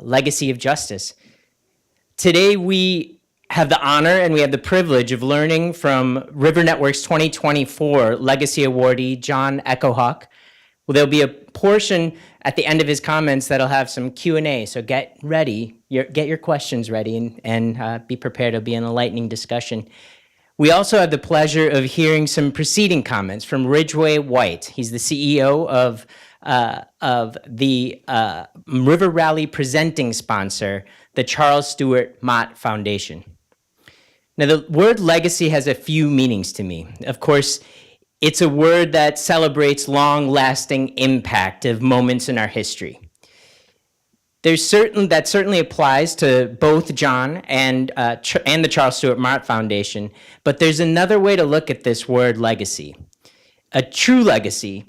Legacy of Justice. Today we have the honor and we have the privilege of learning from River Network's 2024 Legacy Awardee, John Echohawk. Well, there'll be a portion at the end of his comments that'll have some Q&A, so get ready, get your questions ready and be prepared. It'll be an enlightening discussion. We also have the pleasure of hearing some preceding comments from Ridgway White. He's the CEO of the River Rally presenting sponsor, the Charles Stewart Mott Foundation. Now, the word legacy has a few meanings to me. Of course, it's a word that celebrates long-lasting impact of moments in our history. That certainly applies to both John and the Charles Stewart Mott Foundation, but there's another way to look at this word legacy. A true legacy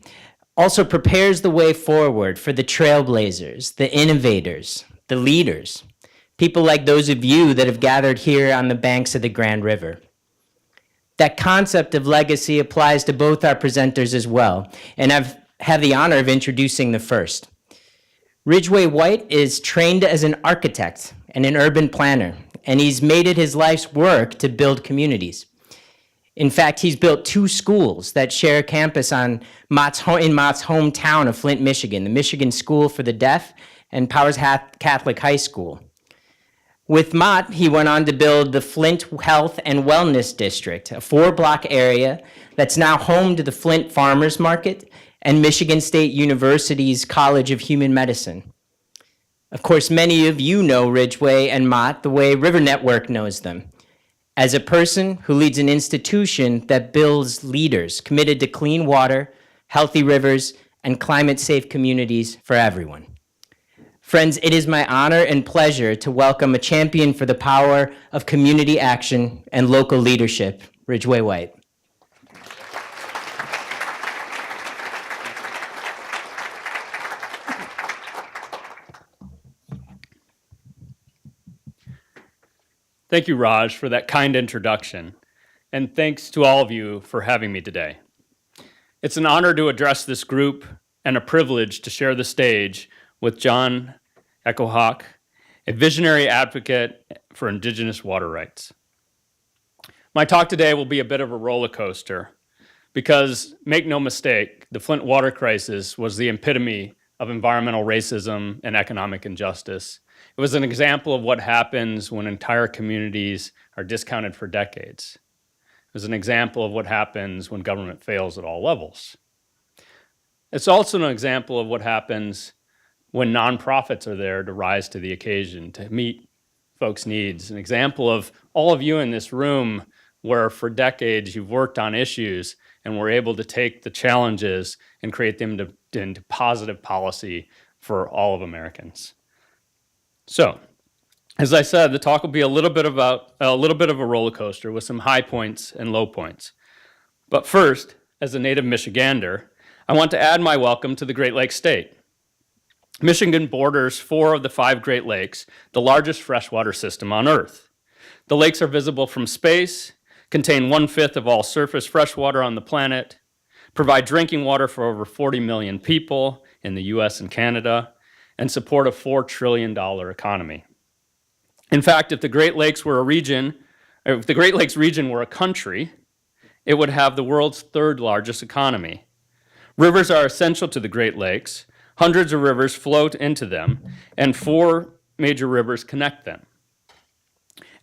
also prepares the way forward for the trailblazers, the innovators, the leaders, people like those of you that have gathered here on the banks of the Grand River. That concept of legacy applies to both our presenters as well, and I've had the honor of introducing the first. Ridgway White is trained as an architect and an urban planner, and he's made it his life's work to build communities. In fact, he's built 2 schools that share a campus in Mott's hometown of Flint, Michigan, the Michigan School for the Deaf and Powers Catholic High School. With Mott, he went on to build the Flint Health and Wellness District, a 4-block area that's now home to the Flint Farmers Market and Michigan State University's College of Human Medicine. Of course, many of you know Ridgway and Mott the way River Network knows them, as a person who leads an institution that builds leaders committed to clean water, healthy rivers, and climate-safe communities for everyone. Friends, it is my honor and pleasure to welcome a champion for the power of community action and local leadership, Ridgway White. Thank you, Raj, for that kind introduction, and thanks to all of you for having me today. It's an honor to address this group and a privilege to share the stage with John Echohawk, a visionary advocate for Indigenous water rights. My talk today will be a bit of a roller coaster because, make no mistake, the Flint water crisis was the epitome of environmental racism and economic injustice. It was an example of what happens when entire communities are discounted for decades. It was an example of what happens when government fails at all levels. It's also an example of what happens when nonprofits are there to rise to the occasion, to meet folks' needs. An example of all of you in this room where for decades you've worked on issues and were able to take the challenges and create them into positive policy for all of Americans. So, as I said, the talk will be a little bit of a roller coaster with some high points and low points. But first, as a native Michigander, I want to add my welcome to the Great Lakes State. Michigan borders 4 of the 5 Great Lakes, the largest freshwater system on Earth. The lakes are visible from space, contain 1/5 of all surface freshwater on the planet, provide drinking water for over 40 million people in the US and Canada, and support a $4 trillion economy. In fact, if the Great Lakes were a region, or if the Great Lakes region were a country, it would have the world's 3rd largest economy. Rivers are essential to the Great Lakes. Hundreds of rivers float into them, and 4 major rivers connect them.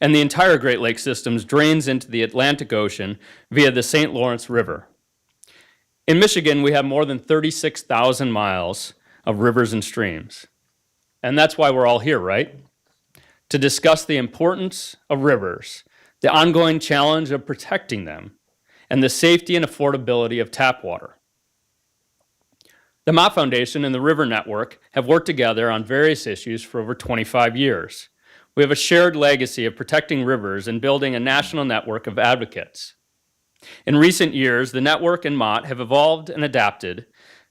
And the entire Great Lakes system drains into the Atlantic Ocean via the St. Lawrence River. In Michigan, we have more than 36,000 miles of rivers and streams. And that's why we're all here, right? To discuss the importance of rivers, the ongoing challenge of protecting them, and the safety and affordability of tap water. The Mott Foundation and the River Network have worked together on various issues for over 25 years. We have a shared legacy of protecting rivers and building a national network of advocates. In recent years, the network and Mott have evolved and adapted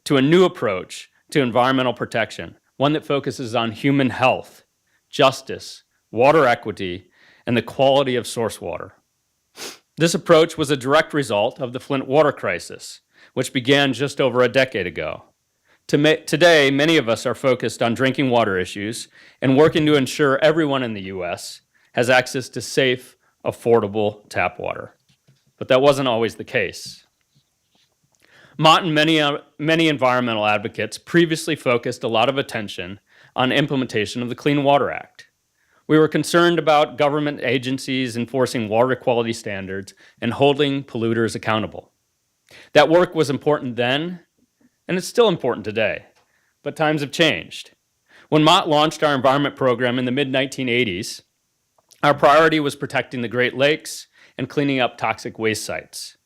to a new approach to environmental protection, one that focuses on human health, justice, water equity, and the quality of source water. This approach was a direct result of the Flint water crisis, which began just over a decade ago. Today, many of us are focused on drinking water issues and working to ensure everyone in the U.S. has access to safe, affordable tap water. But that wasn't always the case. Mott and many environmental advocates previously focused a lot of attention on implementation of the Clean Water Act. We were concerned about government agencies enforcing water quality standards and holding polluters accountable. That work was important then, and it's still important today, but times have changed. When Mott launched our environment program in the mid-1980s, our priority was protecting the Great Lakes and cleaning up toxic waste sites.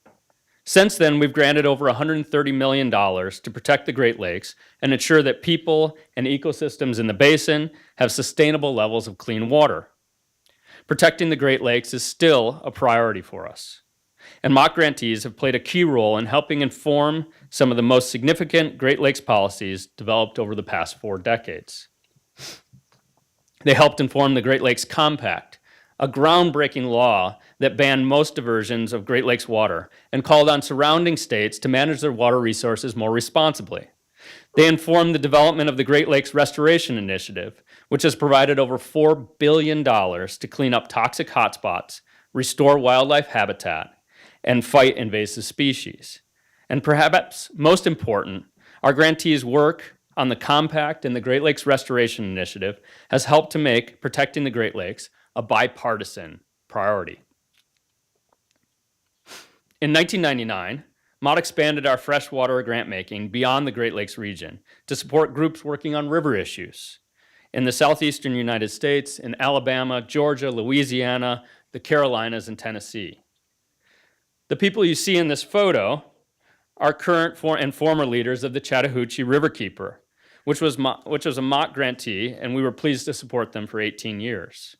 Since then, we've granted over $130 million to protect the Great Lakes and ensure that people and ecosystems in the basin have sustainable levels of clean water. Protecting the Great Lakes is still a priority for us. And Mott grantees have played a key role in helping inform some of the most significant Great Lakes policies developed over the past 4 decades. They helped inform the Great Lakes Compact, a groundbreaking law that banned most diversions of Great Lakes water and called on surrounding states to manage their water resources more responsibly. They informed the development of the Great Lakes Restoration Initiative, which has provided over $4 billion to clean up toxic hotspots, restore wildlife habitat, and fight invasive species. And perhaps most important, our grantees' work on the Compact and the Great Lakes Restoration Initiative has helped to make protecting the Great Lakes a bipartisan priority. In 1999, Mott expanded our freshwater grant-making beyond the Great Lakes region to support groups working on river issues in the southeastern United States, in Alabama, Georgia, Louisiana, the Carolinas, and Tennessee. The people you see in this photo are current and former leaders of the Chattahoochee Riverkeeper, which was a Mott grantee, and we were pleased to support them for 18 years.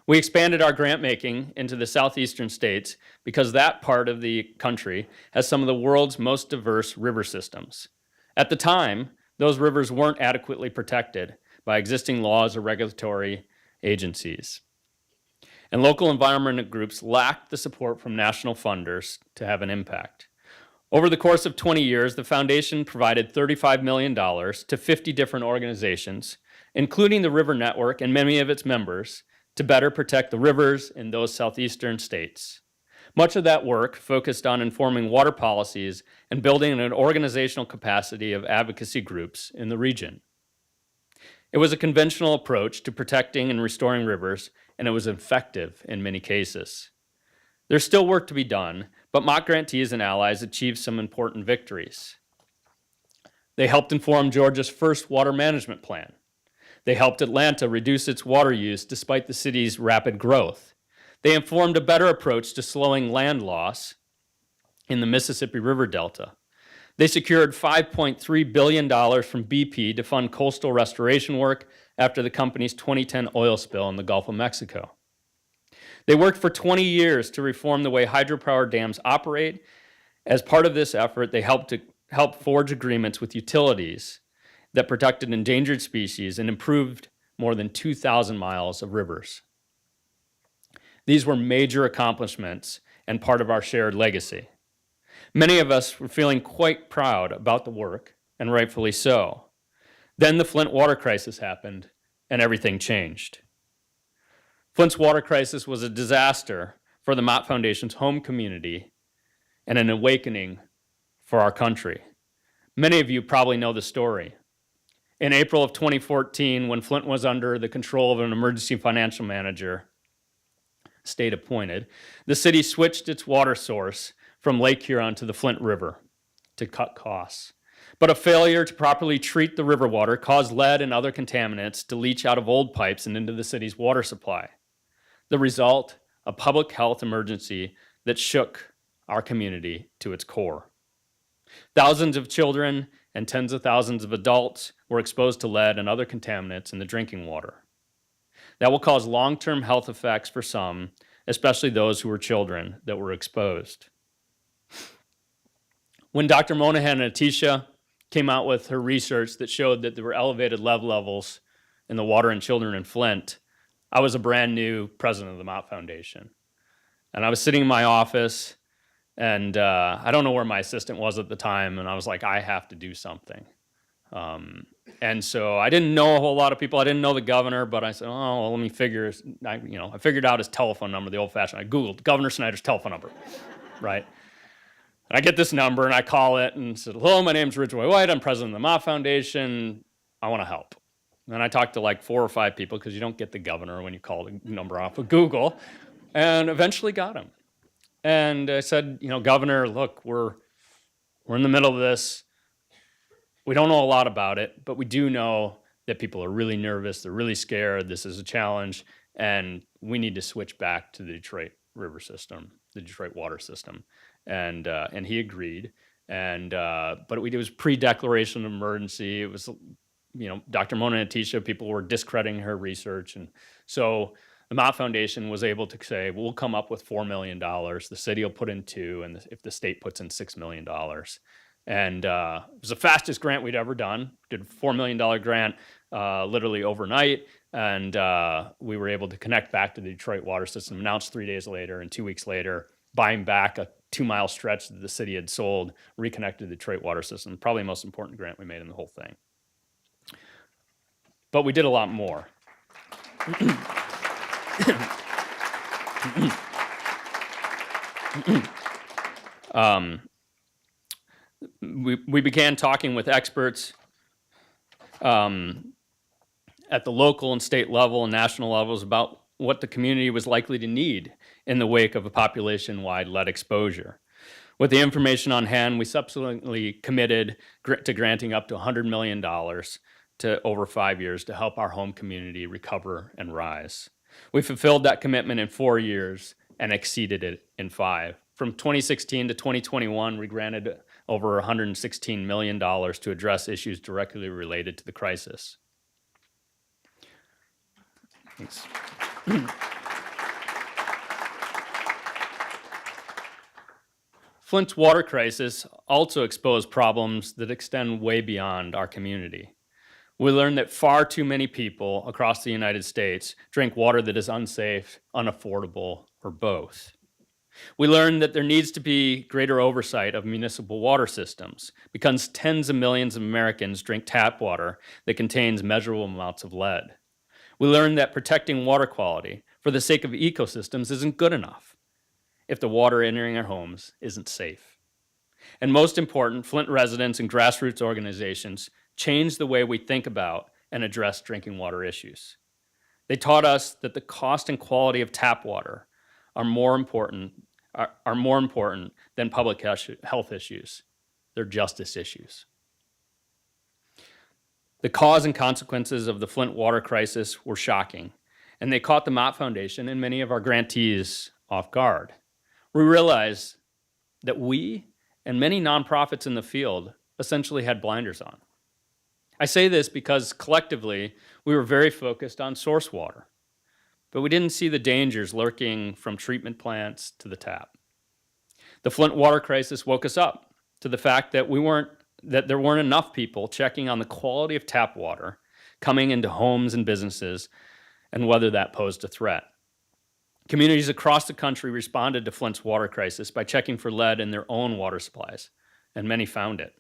We expanded our grant making into the southeastern states because that part of the country has some of the world's most diverse river systems. At the time, those rivers weren't adequately protected by existing laws or regulatory agencies. And local environmental groups lacked the support from national funders to have an impact. Over the course of 20 years, the foundation provided $35 million to 50 different organizations, including the River Network and many of its members, to better protect the rivers in those southeastern states. Much of that work focused on informing water policies and building an organizational capacity of advocacy groups in the region. It was a conventional approach to protecting and restoring rivers, and it was effective in many cases. There's still work to be done, but Mott grantees and allies achieved some important victories. They helped inform Georgia's first water management plan. They helped Atlanta reduce its water use despite the city's rapid growth. They informed a better approach to slowing land loss in the Mississippi River Delta. They secured $5.3 billion from BP to fund coastal restoration work after the company's 2010 oil spill in the Gulf of Mexico. They worked for 20 years to reform the way hydropower dams operate. As part of this effort, they helped forge agreements with utilities that protected endangered species and improved more than 2,000 miles of rivers. These were major accomplishments and part of our shared legacy. Many of us were feeling quite proud about the work, and rightfully so. Then the Flint water crisis happened, and everything changed. Flint's water crisis was a disaster for the Mott Foundation's home community and an awakening for our country. Many of you probably know the story. In April of 2014, when Flint was under the control of an emergency financial manager, state appointed, the city switched its water source from Lake Huron to the Flint River to cut costs. But a failure to properly treat the river water caused lead and other contaminants to leach out of old pipes and into the city's water supply. The result, a public health emergency that shook our community to its core. Thousands of children and tens of thousands of adults were exposed to lead and other contaminants in the drinking water. That will cause long-term health effects for some, especially those who were children that were exposed. When Dr. Monahan and Atisha came out with her research that showed that there were elevated lead levels in the water in children in Flint, I was a brand new president of the Mott Foundation. And I was sitting in my office, and I don't know where my assistant was at the time, and I was like, I have to do something. And so I didn't know a whole lot of people. I didn't know the governor, but I said, oh, well, let me figure. I figured out his telephone number, the old-fashioned. I Googled Governor Snyder's telephone number, right? And I get this number, and I call it and said, hello, my name's Ridgway White. I'm president of the Mott Foundation. I want to help. And I talked to like 4 or 5 people because you don't get the governor when you call the number off of Google, and eventually got him. And I said, Governor, look, we're in the middle of this. We don't know a lot about it, but we do know that people are really nervous. They're really scared. This is a challenge, and we need to switch back to the Detroit river system, the Detroit water system. And he agreed. But it was pre-declaration of emergency. It was, Dr. Mona Atisha, people were discrediting her research. And so the Mott Foundation was able to say, we'll come up with $4 million. The city will put in 2, and if the state puts in $6 million. And it was the fastest grant we'd ever done. Did a $4 million grant literally overnight. And we were able to connect back to the Detroit water system, announced 3 days later, and 2 weeks later, buying back a 2-mile stretch that the city had sold, reconnected the Detroit water system. Probably the most important grant we made in the whole thing. But we did a lot more. We began talking with experts at the local and state level and national levels about what the community was likely to need in the wake of a population-wide lead exposure. With the information on hand, we subsequently committed to granting up to $100 million to over 5 years to help our home community recover and rise. We fulfilled that commitment in 4 years and exceeded it in 5. From 2016 to 2021, we granted over $116 million to address issues directly related to the crisis. Thanks. Flint's water crisis also exposed problems that extend way beyond our community. We learned that far too many people across the United States drink water that is unsafe, unaffordable, or both. We learned that there needs to be greater oversight of municipal water systems because tens of millions of Americans drink tap water that contains measurable amounts of lead. We learned that protecting water quality for the sake of ecosystems isn't good enough if the water entering our homes isn't safe. And most important, Flint residents and grassroots organizations changed the way we think about and address drinking water issues. They taught us that the cost and quality of tap water are more important than public health issues. They're justice issues. The cause and consequences of the Flint water crisis were shocking, and they caught the Mott Foundation and many of our grantees off guard. We realized that we and many nonprofits in the field essentially had blinders on. I say this because collectively we were very focused on source water, but we didn't see the dangers lurking from treatment plants to the tap. The Flint water crisis woke us up to the fact that there weren't enough people checking on the quality of tap water coming into homes and businesses and whether that posed a threat. Communities across the country responded to Flint's water crisis by checking for lead in their own water supplies, and many found it.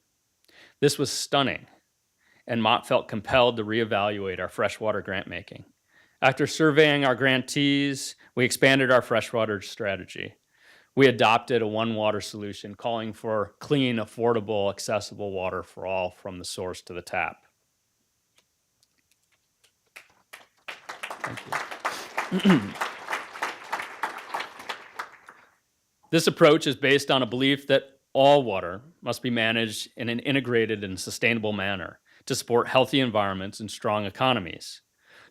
This was stunning, and Mott felt compelled to reevaluate our freshwater grant making. After surveying our grantees, we expanded our freshwater strategy. We adopted a one-water solution, calling for clean, affordable, accessible water for all from the source to the tap. Thank you. This approach is based on a belief that all water must be managed in an integrated and sustainable manner to support healthy environments and strong economies.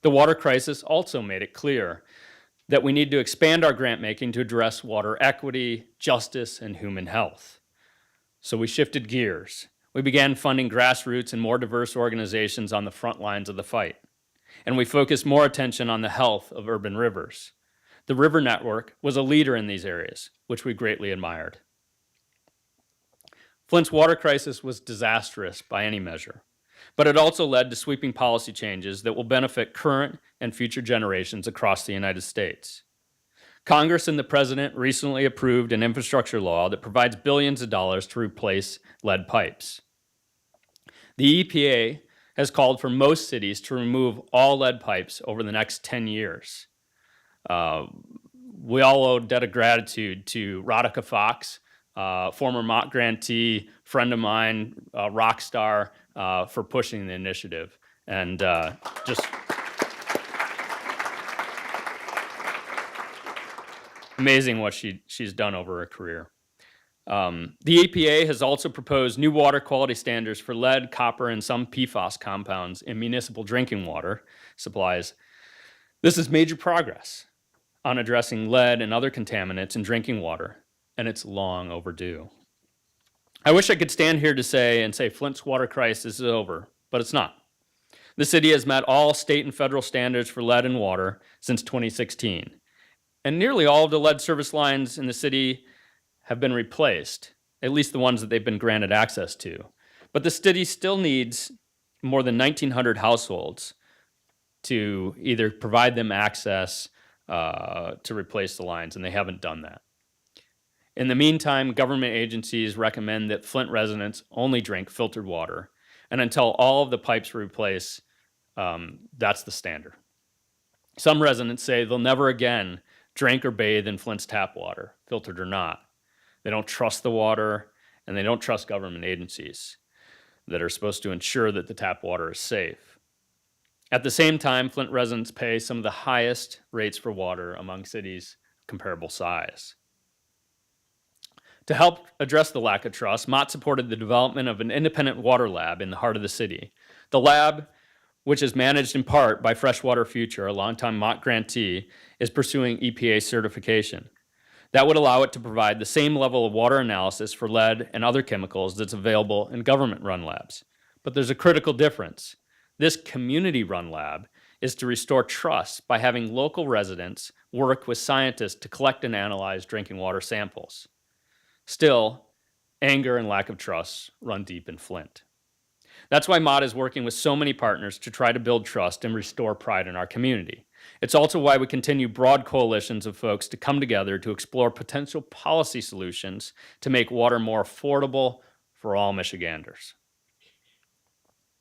The water crisis also made it clear that we need to expand our grant making to address water equity, justice, and human health. So we shifted gears. We began funding grassroots and more diverse organizations on the front lines of the fight. And we focused more attention on the health of urban rivers. The River Network was a leader in these areas, which we greatly admired. Flint's water crisis was disastrous by any measure, but it also led to sweeping policy changes that will benefit current and future generations across the United States. Congress and the President recently approved an infrastructure law that provides billions of dollars to replace lead pipes. The EPA has called for most cities to remove all lead pipes over the next 10 years. We all owe a debt of gratitude to Radhika Fox, former Mott grantee, friend of mine, rock star, for pushing the initiative. And just amazing what she's done over her career. The EPA has also proposed new water quality standards for lead, copper, and some PFAS compounds in municipal drinking water supplies. This is major progress on addressing lead and other contaminants in drinking water, and it's long overdue. I wish I could stand here to say Flint's water crisis is over, but it's not. The city has met all state and federal standards for lead in water since 2016, and nearly all of the lead service lines in the city have been replaced, at least the ones that they've been granted access to. But the city still needs more than 1,900 households to either provide them access to replace the lines, and they haven't done that. In the meantime, government agencies recommend that Flint residents only drink filtered water, and until all of the pipes are replaced, that's the standard. Some residents say they'll never again drink or bathe in Flint's tap water, filtered or not. They don't trust the water, and they don't trust government agencies that are supposed to ensure that the tap water is safe. At the same time, Flint residents pay some of the highest rates for water among cities comparable size. To help address the lack of trust, Mott supported the development of an independent water lab in the heart of the city. The lab, which is managed in part by Freshwater Future, a longtime Mott grantee, is pursuing EPA certification. That would allow it to provide the same level of water analysis for lead and other chemicals that's available in government-run labs. But there's a critical difference. This community-run lab is to restore trust by having local residents work with scientists to collect and analyze drinking water samples. Still, anger and lack of trust run deep in Flint. That's why Mott is working with so many partners to try to build trust and restore pride in our community. It's also why we continue broad coalitions of folks to come together to explore potential policy solutions to make water more affordable for all Michiganders.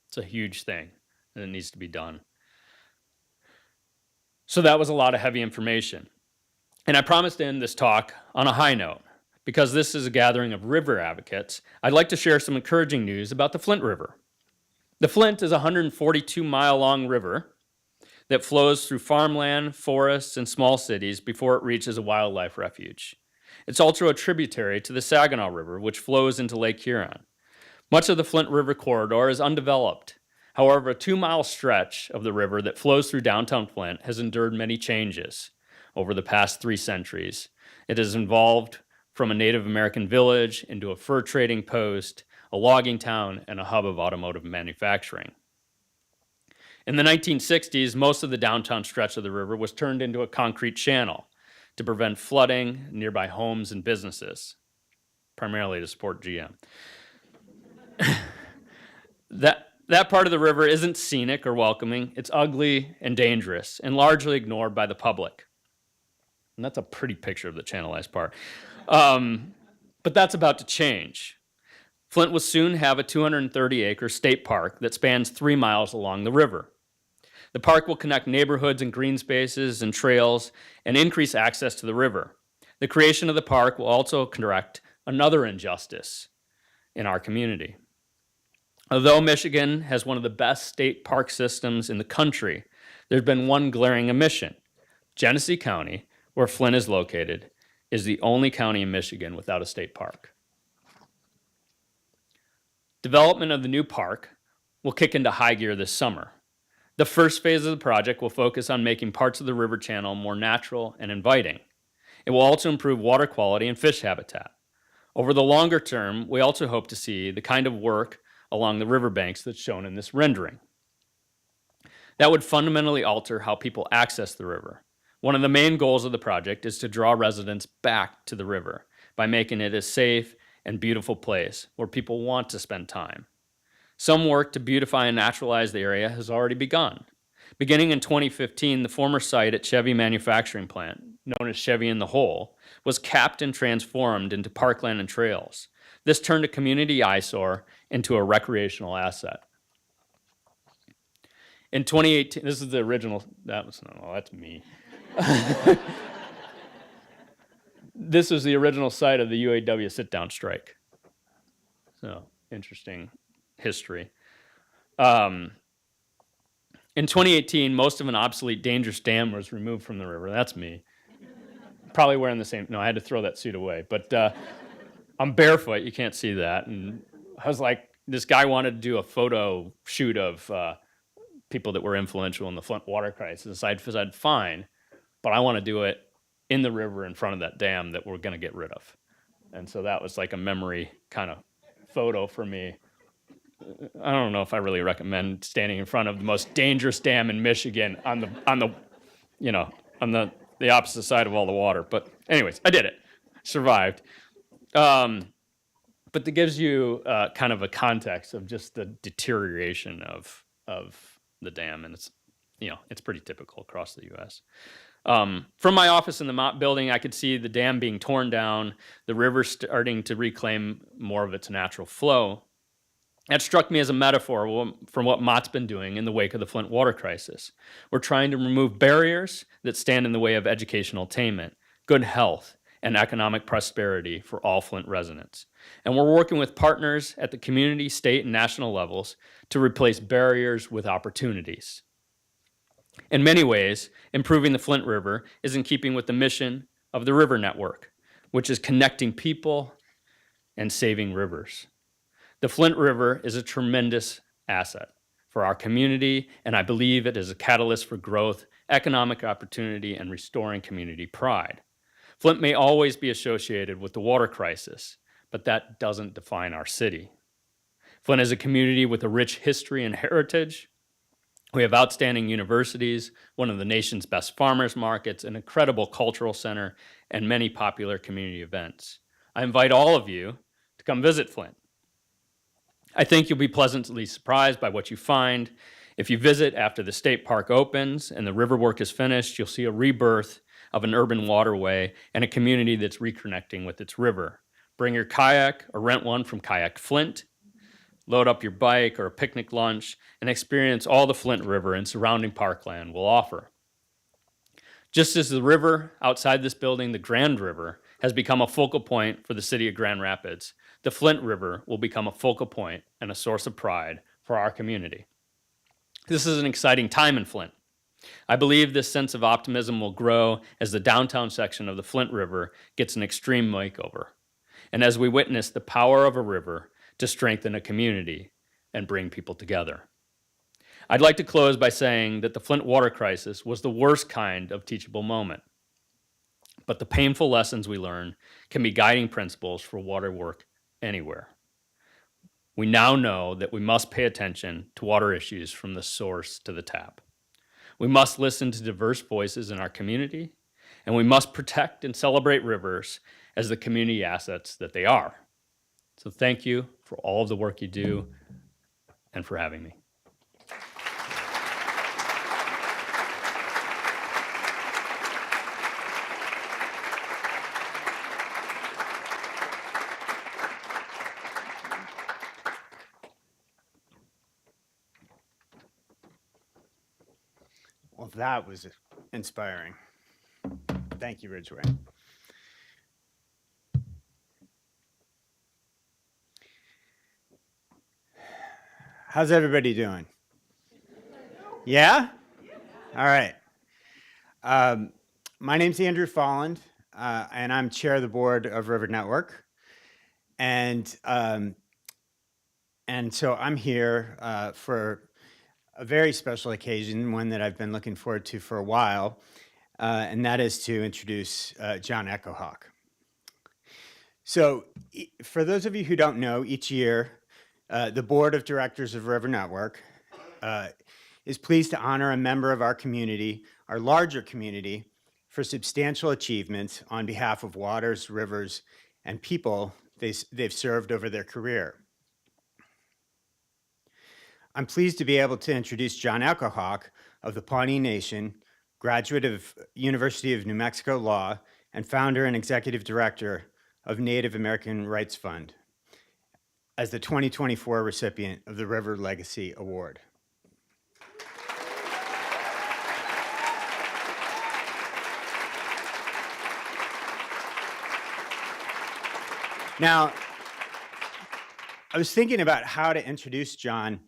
It's a huge thing, and it needs to be done. So that was a lot of heavy information. And I promised to end this talk on a high note. Because this is a gathering of river advocates, I'd like to share some encouraging news about the Flint River. The Flint is a 142-mile-long river that flows through farmland, forests, and small cities before it reaches a wildlife refuge. It's also a tributary to the Saginaw River, which flows into Lake Huron. Much of the Flint River corridor is undeveloped. However, a 2-mile stretch of the river that flows through downtown Flint has endured many changes over the past 3 centuries. It has evolved from a Native American village into a fur trading post, a logging town, and a hub of automotive manufacturing. In the 1960s, most of the downtown stretch of the river was turned into a concrete channel to prevent flooding nearby homes and businesses, primarily to support GM. That part of the river isn't scenic or welcoming. It's ugly and dangerous and largely ignored by the public. And that's a pretty picture of the channelized part. But that's about to change. Flint will soon have a 230-acre state park that spans 3 miles along the river. The park will connect neighborhoods and green spaces and trails and increase access to the river. The creation of the park will also correct another injustice in our community. Although Michigan has one of the best state park systems in the country, there's been one glaring omission. Genesee County, where Flint is located, is the only county in Michigan without a state park. Development of the new park will kick into high gear this summer. The first phase of the project will focus on making parts of the river channel more natural and inviting. It will also improve water quality and fish habitat. Over the longer term, we also hope to see the kind of work along the riverbanks that's shown in this rendering. That would fundamentally alter how people access the river. One of the main goals of the project is to draw residents back to the river by making it a safe and beautiful place where people want to spend time. Some work to beautify and naturalize the area has already begun. Beginning in 2015, the former site at Chevy Manufacturing Plant, known as Chevy in the Hole, was capped and transformed into parkland and trails. This turned a community eyesore into a recreational asset. In 2018, this is the original, that's me. This was the original site of the UAW sit-down strike. So, interesting history. In 2018, most of an obsolete, dangerous dam was removed from the river. That's me. Probably wearing the same, no, I had to throw that suit away. But I'm barefoot, you can't see that. And I was like, this guy wanted to do a photo shoot of people that were influential in the Flint water crisis. I said, fine, but I want to do it in the river in front of that dam that we're going to get rid of. And so that was like a memory kind of photo for me. I don't know if I really recommend standing in front of the most dangerous dam in Michigan on the opposite side of all the water. But anyways, I did it, survived. But that gives you kind of a context of just the deterioration of the dam, and it's pretty typical across the U.S. From my office in the Mott building, I could see the dam being torn down, the river starting to reclaim more of its natural flow. That struck me as a metaphor from what Mott's been doing in the wake of the Flint water crisis. We're trying to remove barriers that stand in the way of educational attainment, good health, and economic prosperity for all Flint residents. And we're working with partners at the community, state, and national levels to replace barriers with opportunities. In many ways, improving the Flint River is in keeping with the mission of the River Network, which is connecting people and saving rivers. The Flint River is a tremendous asset for our community, and I believe it is a catalyst for growth, economic opportunity, and restoring community pride. Flint may always be associated with the water crisis, but that doesn't define our city. Flint is a community with a rich history and heritage. We have outstanding universities, one of the nation's best farmers markets, an incredible cultural center, and many popular community events. I invite all of you to come visit Flint. I think you'll be pleasantly surprised by what you find. If you visit after the state park opens and the river work is finished, you'll see a rebirth of an urban waterway and a community that's reconnecting with its river. Bring your kayak or rent one from Kayak Flint. Load up your bike or a picnic lunch and experience all the Flint River and surrounding parkland will offer. Just as the river outside this building, the Grand River, has become a focal point for the city of Grand Rapids, the Flint River will become a focal point and a source of pride for our community. This is an exciting time in Flint. I believe this sense of optimism will grow as the downtown section of the Flint River gets an extreme makeover, and as we witness the power of a river to strengthen a community and bring people together. I'd like to close by saying that the Flint water crisis was the worst kind of teachable moment, but the painful lessons we learn can be guiding principles for water work anywhere. We now know that we must pay attention to water issues from the source to the tap. We must listen to diverse voices in our community, and we must protect and celebrate rivers as the community assets that they are. So thank you for all of the work you do and for having me. Well, that was inspiring. Thank you, Ridgway. How's everybody doing? Yeah? All right. My name's Andrew Folland, and I'm chair of the board of River Network. And so I'm here for a very special occasion, one that I've been looking forward to for a while, and that is to introduce John Echohawk. So for those of you who don't know, each year, the board of directors of River Network is pleased to honor a member of our community, our larger community, for substantial achievements on behalf of waters, rivers, and people they've served over their career. I'm pleased to be able to introduce John Echohawk of the Pawnee Nation, graduate of University of New Mexico Law, and founder and executive director of Native American Rights Fund, as the 2024 recipient of the River Legacy Award. Now, I was thinking about how to introduce John,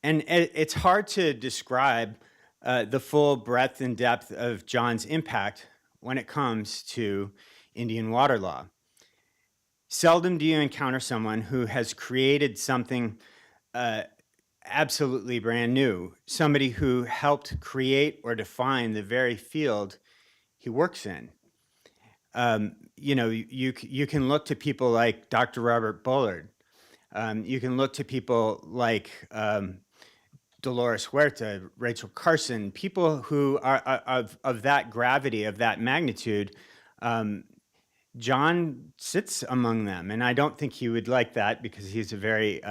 and it's hard to describe the full breadth and depth of John's impact when it comes to Indian water law. Seldom do you encounter someone who has created something absolutely brand new, somebody who helped create or define the very field he works in. You can look to people like Dr. Robert Bullard. You can look to people like Dolores Huerta, Rachel Carson, people who are of that gravity, of that magnitude. John sits among them, and I don't think he would like that because he's a very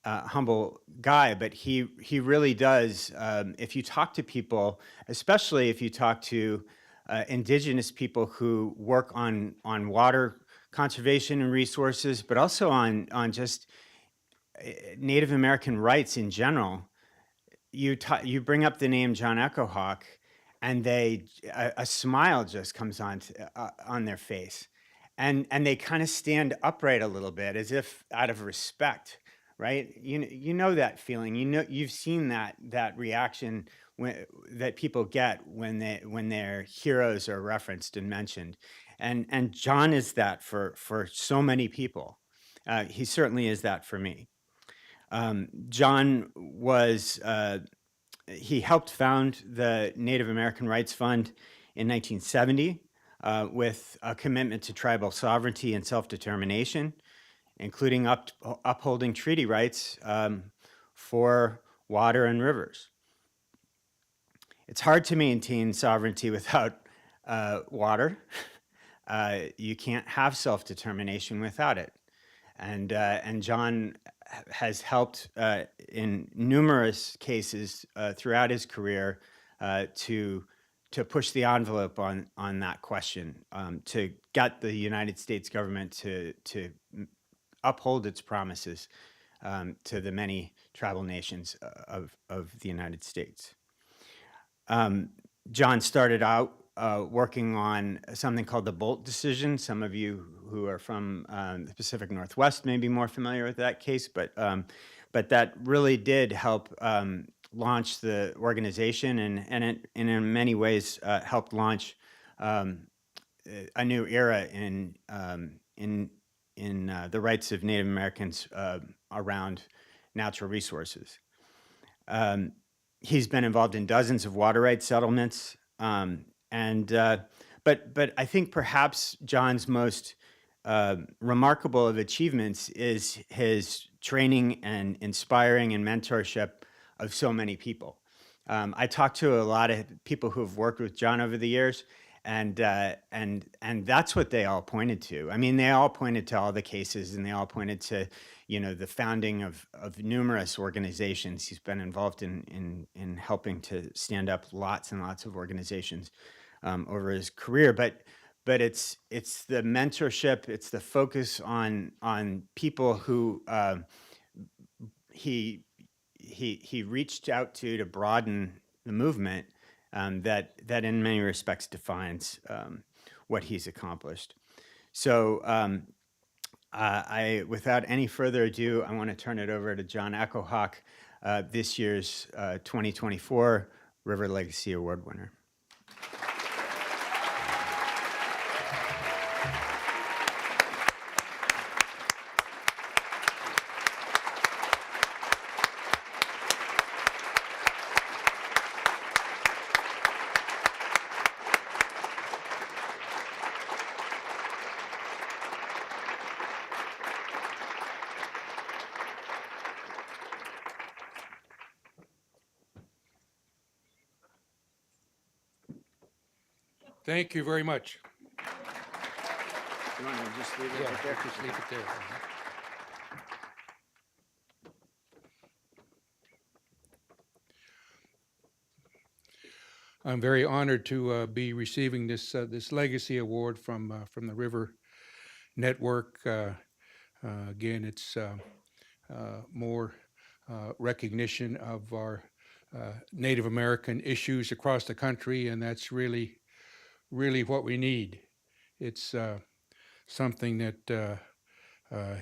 humble guy, but he really does. If you talk to people, especially if you talk to indigenous people who work on water conservation and resources, but also on just Native American rights in general, you bring up the name John Echohawk, and a smile just comes on their face, and they kind of stand upright a little bit as if out of respect, right? You know that feeling. You've seen that reaction that people get when their heroes are referenced and mentioned, and John is that for so many people. He certainly is that for me. John was he helped found the Native American Rights Fund in 1970 with a commitment to tribal sovereignty and self-determination, including upholding treaty rights for water and rivers. It's hard to maintain sovereignty without water. You can't have self-determination without it. And John has helped in numerous cases throughout his career to push the envelope on that question, to get the United States government to uphold its promises to the many tribal nations of the United States. John started out working on something called the Bolt decision. Some of you who are from the Pacific Northwest may be more familiar with that case, but that really did help launch the organization, and it in many ways helped launch a new era in the rights of Native Americans around natural resources. He's been involved in dozens of water rights settlements. But I think perhaps John's most remarkable of achievements is his training and inspiring and mentorship of so many people. I talked to a lot of people who have worked with John over the years, and that's what they all pointed to. I mean, they all pointed to all the cases, and they all pointed to, the founding of numerous organizations. He's been involved in helping to stand up lots and lots of organizations over his career, but it's the mentorship, it's the focus on people who he reached out to broaden the movement that in many respects defines what he's accomplished. So without any further ado, I want to turn it over to John Echohawk, this year's 2024 River Legacy Award winner. Thank you very much. You want to just leave it right there? Just leave it there. I'm very honored to be receiving this Legacy Award from the River Network. Again, it's more recognition of our Native American issues across the country, and that's really what we need. It's something that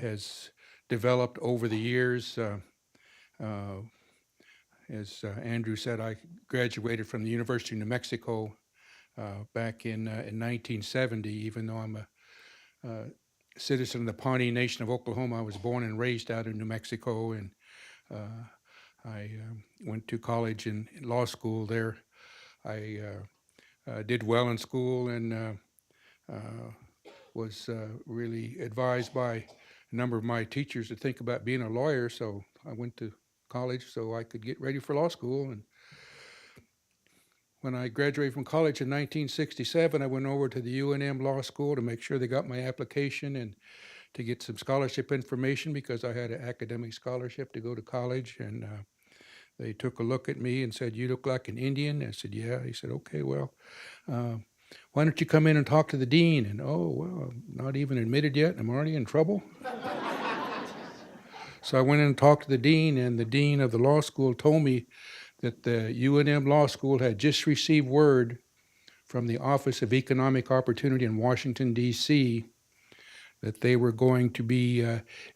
has developed over the years. As Andrew said, I graduated from the University of New Mexico back in 1970. Even though I'm a citizen of the Pawnee Nation of Oklahoma, I was born and raised out in New Mexico, and I went to college and law school there. I did well in school and was really advised by a number of my teachers to think about being a lawyer, so I went to college so I could get ready for law school. And when I graduated from college in 1967, I went over to the UNM Law School to make sure they got my application and to get some scholarship information because I had an academic scholarship to go to college. And they took a look at me and said, "You look like an Indian." I said, "Yeah." He said, "Okay, well, why don't you come in and talk to the dean?" And, "Oh, well, I'm not even admitted yet. I'm already in trouble." So I went in and talked to the dean, and the dean of the law school told me that the UNM Law School had just received word from the Office of Economic Opportunity in Washington, D.C., that they were going to be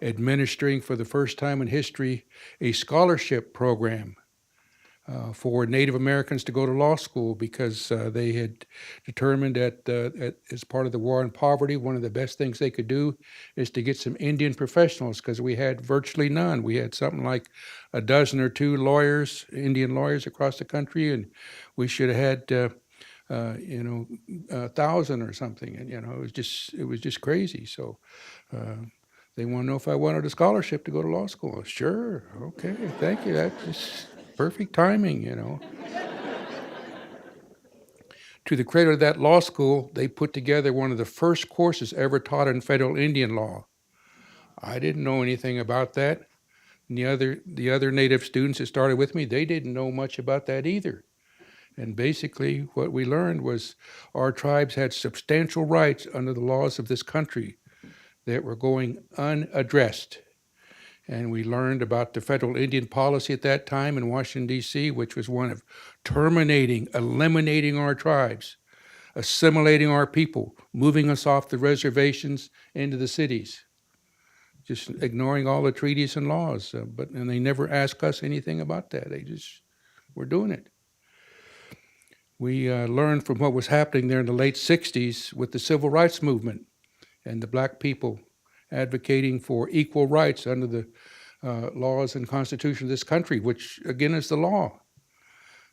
administering for the first time in history a scholarship program for Native Americans to go to law school because they had determined that as part of the war on poverty, one of the best things they could do is to get some Indian professionals because we had virtually none. We had something like a dozen or two lawyers, Indian lawyers across the country, and we should have had 1,000 or something. And it was just crazy. So they want to know if I wanted a scholarship to go to law school. Sure, okay, thank you. That's just perfect timing. To the credit of that law school, they put together one of the first courses ever taught in federal Indian law. I didn't know anything about that. And the other Native students that started with me, they didn't know much about that either. And basically what we learned was our tribes had substantial rights under the laws of this country that were going unaddressed. And we learned about the federal Indian policy at that time in Washington, D.C., which was one of eliminating our tribes, assimilating our people, moving us off the reservations into the cities, just ignoring all the treaties and laws. And they never asked us anything about that. They just were doing it. We learned from what was happening there in the late 60s with the civil rights movement and the black people advocating for equal rights under the laws and constitution of this country, which again is the law.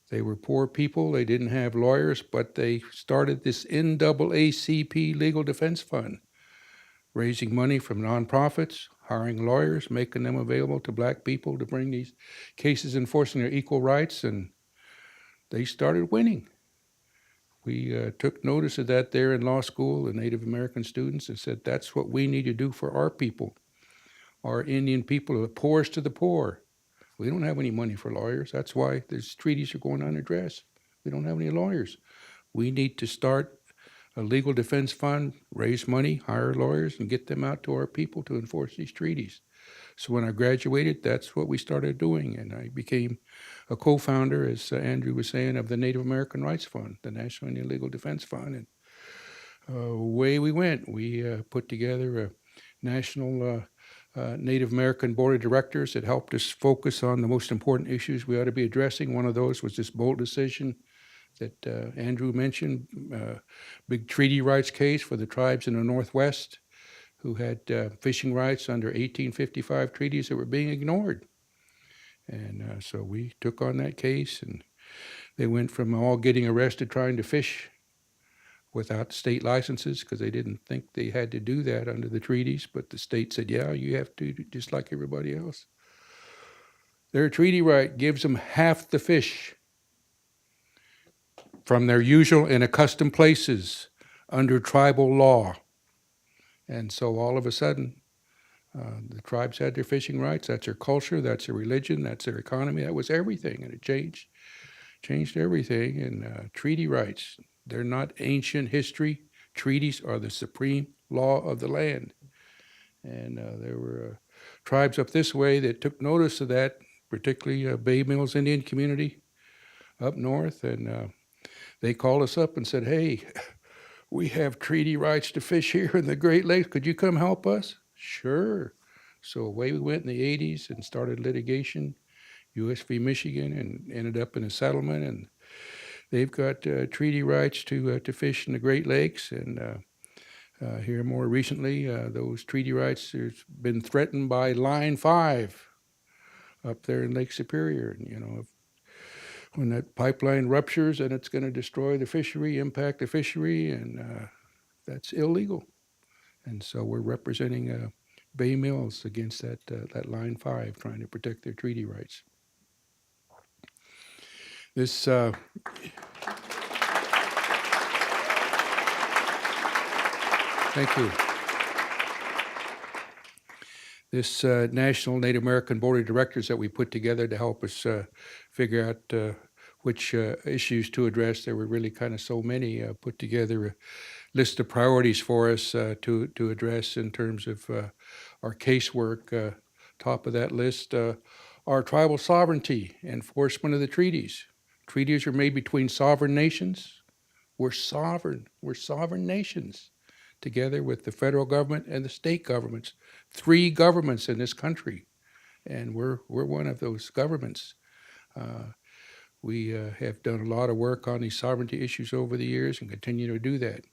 They were poor people, they didn't have lawyers, but they started this NAACP Legal Defense Fund, raising money from nonprofits, hiring lawyers, making them available to black people to bring these cases enforcing their equal rights, and they started winning. We took notice of that there in law school, the Native American students, and said, that's what we need to do for our people. Our Indian people are the poorest of the poor. We don't have any money for lawyers. That's why these treaties are going unaddressed. We don't have any lawyers. We need to start a legal defense fund, raise money, hire lawyers, and get them out to our people to enforce these treaties. So when I graduated, that's what we started doing, and I became a co-founder, as Andrew was saying, of the Native American Rights Fund, the National Indian Legal Defense Fund, and away we went. We put together a national Native American board of directors that helped us focus on the most important issues we ought to be addressing. One of those was this bold decision that Andrew mentioned, big treaty rights case for the tribes in the Northwest who had fishing rights under 1855 treaties that were being ignored. And so we took on that case, and they went from all getting arrested trying to fish without state licenses because they didn't think they had to do that under the treaties, but the state said, yeah, you have to, just like everybody else. Their treaty right gives them half the fish from their usual and accustomed places under tribal law. And so all of a sudden, the tribes had their fishing rights. That's their culture, that's their religion, that's their economy. That was everything, and it changed everything. And treaty rights, they're not ancient history. Treaties are the supreme law of the land. And there were tribes up this way that took notice of that, particularly Bay Mills Indian community up north. And they called us up and said, hey, we have treaty rights to fish here in the Great Lakes. Could you come help us? Sure. So away we went in the 80s and started litigation, U.S. v. Michigan, and ended up in a settlement. And they've got treaty rights to fish in the Great Lakes. And here more recently, those treaty rights have been threatened by Line 5 up there in Lake Superior. And, you know, when that pipeline ruptures and it's going to destroy the fishery, impact the fishery, and that's illegal. And so we're representing Bay Mills against that Line 5, trying to protect their treaty rights. This thank you. This National Native American Board of Directors that we put together to help us figure out which issues to address. There were really kind of so many. Put together a list of priorities for us to address in terms of our casework. Top of that list, our tribal sovereignty, enforcement of the treaties. Treaties are made between sovereign nations. We're sovereign. We're sovereign nations, together with the federal government and the state governments. 3 governments in this country, and we're one of those governments. We have done a lot of work on these sovereignty issues over the years and continue to do that.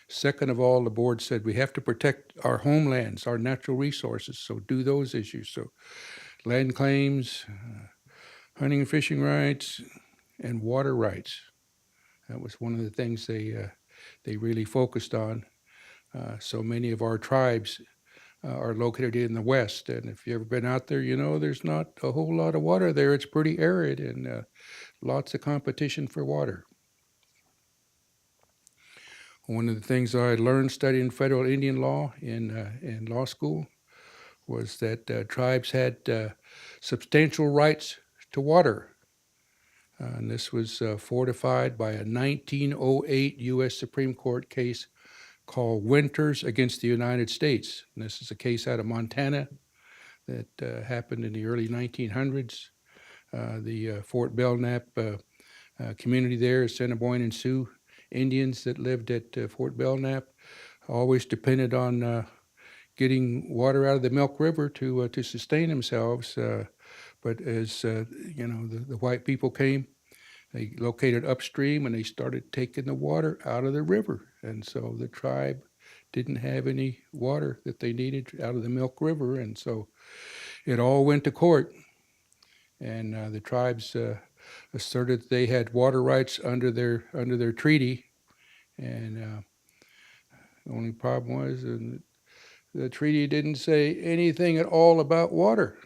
Second of all, the board said we have to protect our homelands, our natural resources, so do those issues. So land claims, hunting and fishing rights, and water rights. That was one of the things they really focused on. So many of our tribes are located in the West, and if you've ever been out there, you know there's not a whole lot of water there. It's pretty arid, and lots of competition for water. One of the things I learned studying federal Indian law in law school was that tribes had substantial rights to water. And this was fortified by a 1908 U.S. Supreme Court case called Winters against the United States. And this is a case out of Montana that happened in the early 1900s. The Fort Belknap community there, Assiniboine and Sioux Indians that lived at Fort Belknap, always depended on getting water out of the Milk River to sustain themselves. But as you know, the white people came, they located upstream and they started taking the water out of the river. And so the tribe didn't have any water that they needed out of the Milk River. And so it all went to court. And the tribes asserted they had water rights under their treaty. And the only problem was the treaty didn't say anything at all about water.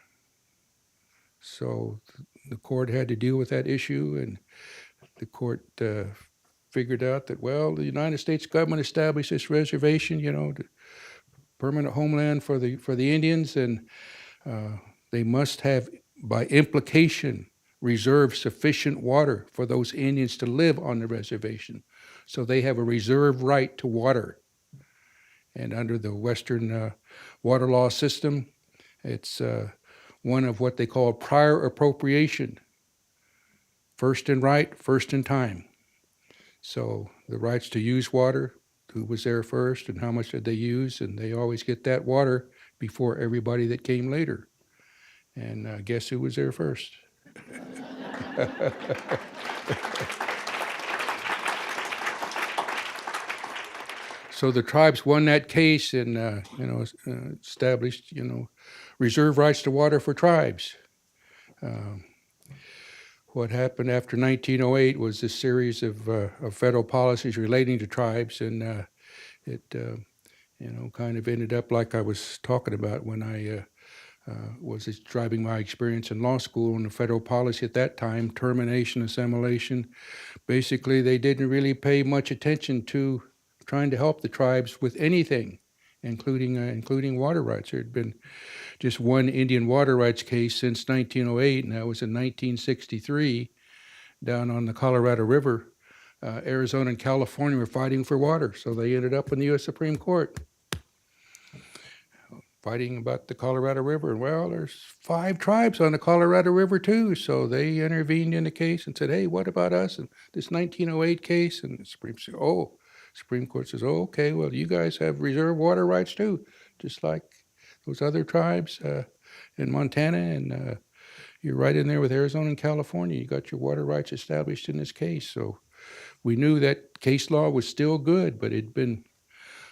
So the court had to deal with that issue, and the court figured out that, well, the United States government established this reservation, you know, permanent homeland for the Indians, and they must have, by implication, reserve sufficient water for those Indians to live on the reservation. So they have a reserve right to water. And under the Western water law system, it's one of what they call prior appropriation. First in right, first in time. So the rights to use water, who was there first and how much did they use, and they always get that water before everybody that came later. And guess who was there first? So the tribes won that case and established reserve rights to water for tribes. What happened after 1908 was this series of federal policies relating to tribes, and it kind of ended up like I was talking about when I was describing my experience in law school and the federal policy at that time, termination, assimilation. Basically, they didn't really pay much attention to trying to help the tribes with anything, including water rights. There had been just one Indian water rights case since 1908, and that was in 1963 down on the Colorado River. Arizona and California were fighting for water, so they ended up in the U.S. Supreme Court fighting about the Colorado River. And well, there's 5 tribes on the Colorado River too, so they intervened in the case and said, hey, what about us and this 1908 case? And the Supreme Court says, oh, okay, well, you guys have reserve water rights too, just like those other tribes in Montana, and you're right in there with Arizona and California. You got your water rights established in this case. So we knew that case law was still good, but it'd been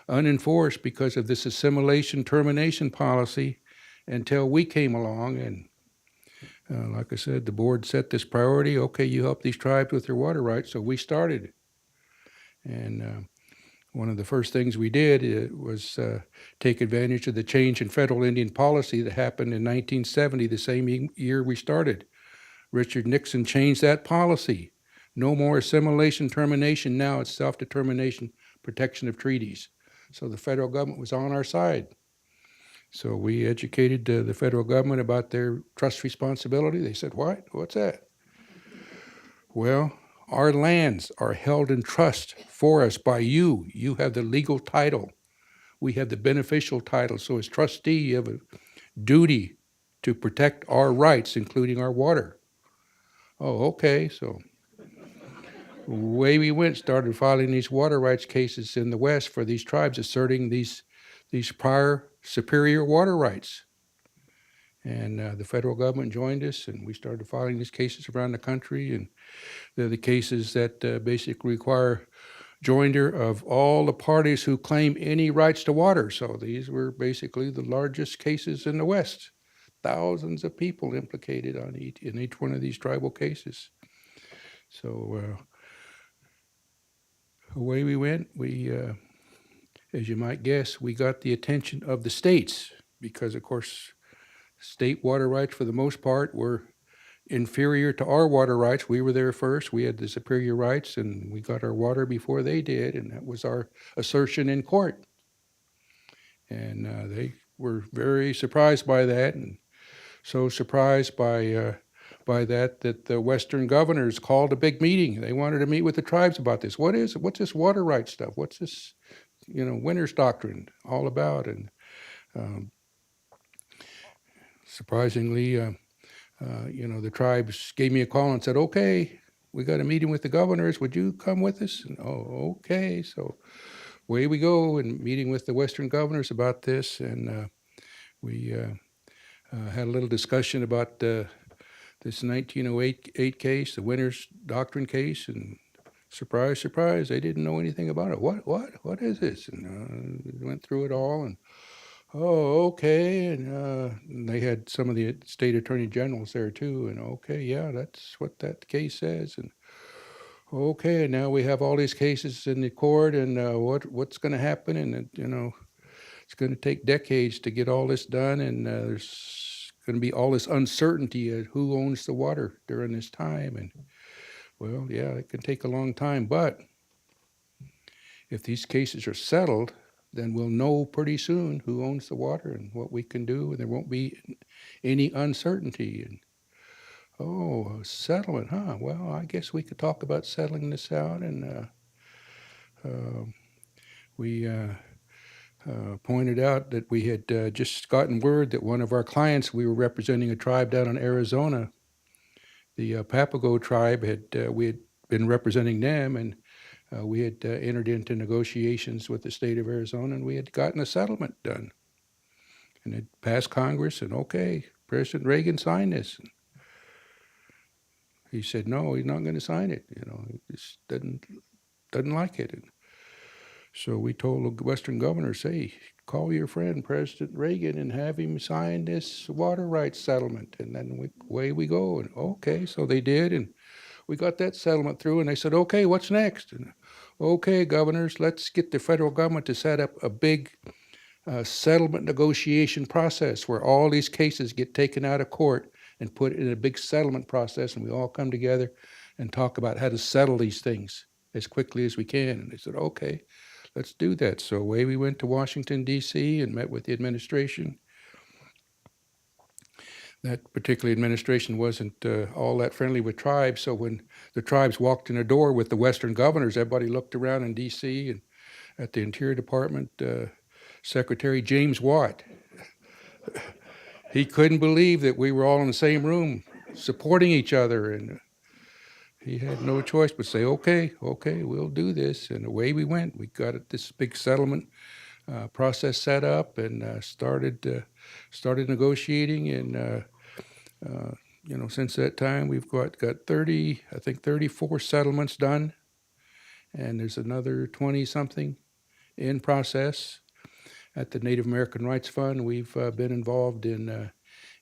unenforced because of this assimilation termination policy until we came along. And like I said, the board set this priority. Okay, you help these tribes with their water rights. So we started. And one of the first things we did was take advantage of the change in federal Indian policy that happened in 1970, the same year we started. Richard Nixon changed that policy. No more assimilation termination. Now it's self-determination, protection of treaties. So the federal government was on our side. So we educated the federal government about their trust responsibility. They said, what? What's that? Well, our lands are held in trust for us by you. You have the legal title. We have the beneficial title. So as trustee, you have a duty to protect our rights, including our water. Oh, okay. So away we went, started filing these water rights cases in the West for these tribes asserting these prior superior water rights. And the federal government joined us, and we started filing these cases around the country. And they're the cases that basically require joinder of all the parties who claim any rights to water. So these were basically the largest cases in the West. Thousands of people implicated in each one of these tribal cases. So away we went. We, as you might guess, we got the attention of the states because, of course, state water rights for the most part were inferior to our water rights. We were there first. We had the superior rights, and we got our water before they did, and that was our assertion in court. And they were very surprised by that, and so surprised by that the Western governors called a big meeting. They wanted to meet with the tribes about this. What's this water rights stuff? What's this, Winter's Doctrine all about? And surprisingly, the tribes gave me a call and said, okay, we got a meeting with the governors. Would you come with us? And, oh, okay. So away we go and meeting with the Western governors about this. And we had a little discussion about this 1908 case, the Winter's Doctrine case. And surprise, surprise, they didn't know anything about it. What is this? And we went through it all. And oh, okay. And they had some of the state attorney generals there too. And okay, yeah, that's what that case says. And okay, and now we have all these cases in the court, and what's going to happen? And it's going to take decades to get all this done, and there's going to be all this uncertainty of who owns the water during this time. And well, yeah, it can take a long time, but if these cases are settled, then we'll know pretty soon who owns the water and what we can do, and there won't be any uncertainty. And oh, a settlement, huh? Well, I guess we could talk about settling this out. And we pointed out that we had just gotten word that one of our clients, we were representing a tribe down in Arizona, the Papago tribe, we had been representing them, and we had entered into negotiations with the state of Arizona, and we had gotten a settlement done. And it passed Congress, and okay, President Reagan signed this. And he said, no, he's not going to sign it. He just doesn't like it. And so we told the Western governors, hey, call your friend President Reagan and have him sign this water rights settlement. And then away we go. And okay, so they did, and we got that settlement through, and they said, okay, what's next? And okay, governors, let's get the federal government to set up a big settlement negotiation process where all these cases get taken out of court and put in a big settlement process, and we all come together and talk about how to settle these things as quickly as we can. And they said, okay, let's do that. So away we went to Washington, D.C. and met with the administration. That particular administration wasn't all that friendly with tribes, so when the tribes walked in the door with the Western governors, everybody looked around in D.C. and at the Interior Department, Secretary James Watt, he couldn't believe that we were all in the same room supporting each other, and he had no choice but say, okay, we'll do this. And away we went. We got this big settlement process set up and started negotiating. And since that time, we've got 34 settlements done, and there's another 20 something in process. At the Native American Rights Fund, we've been involved in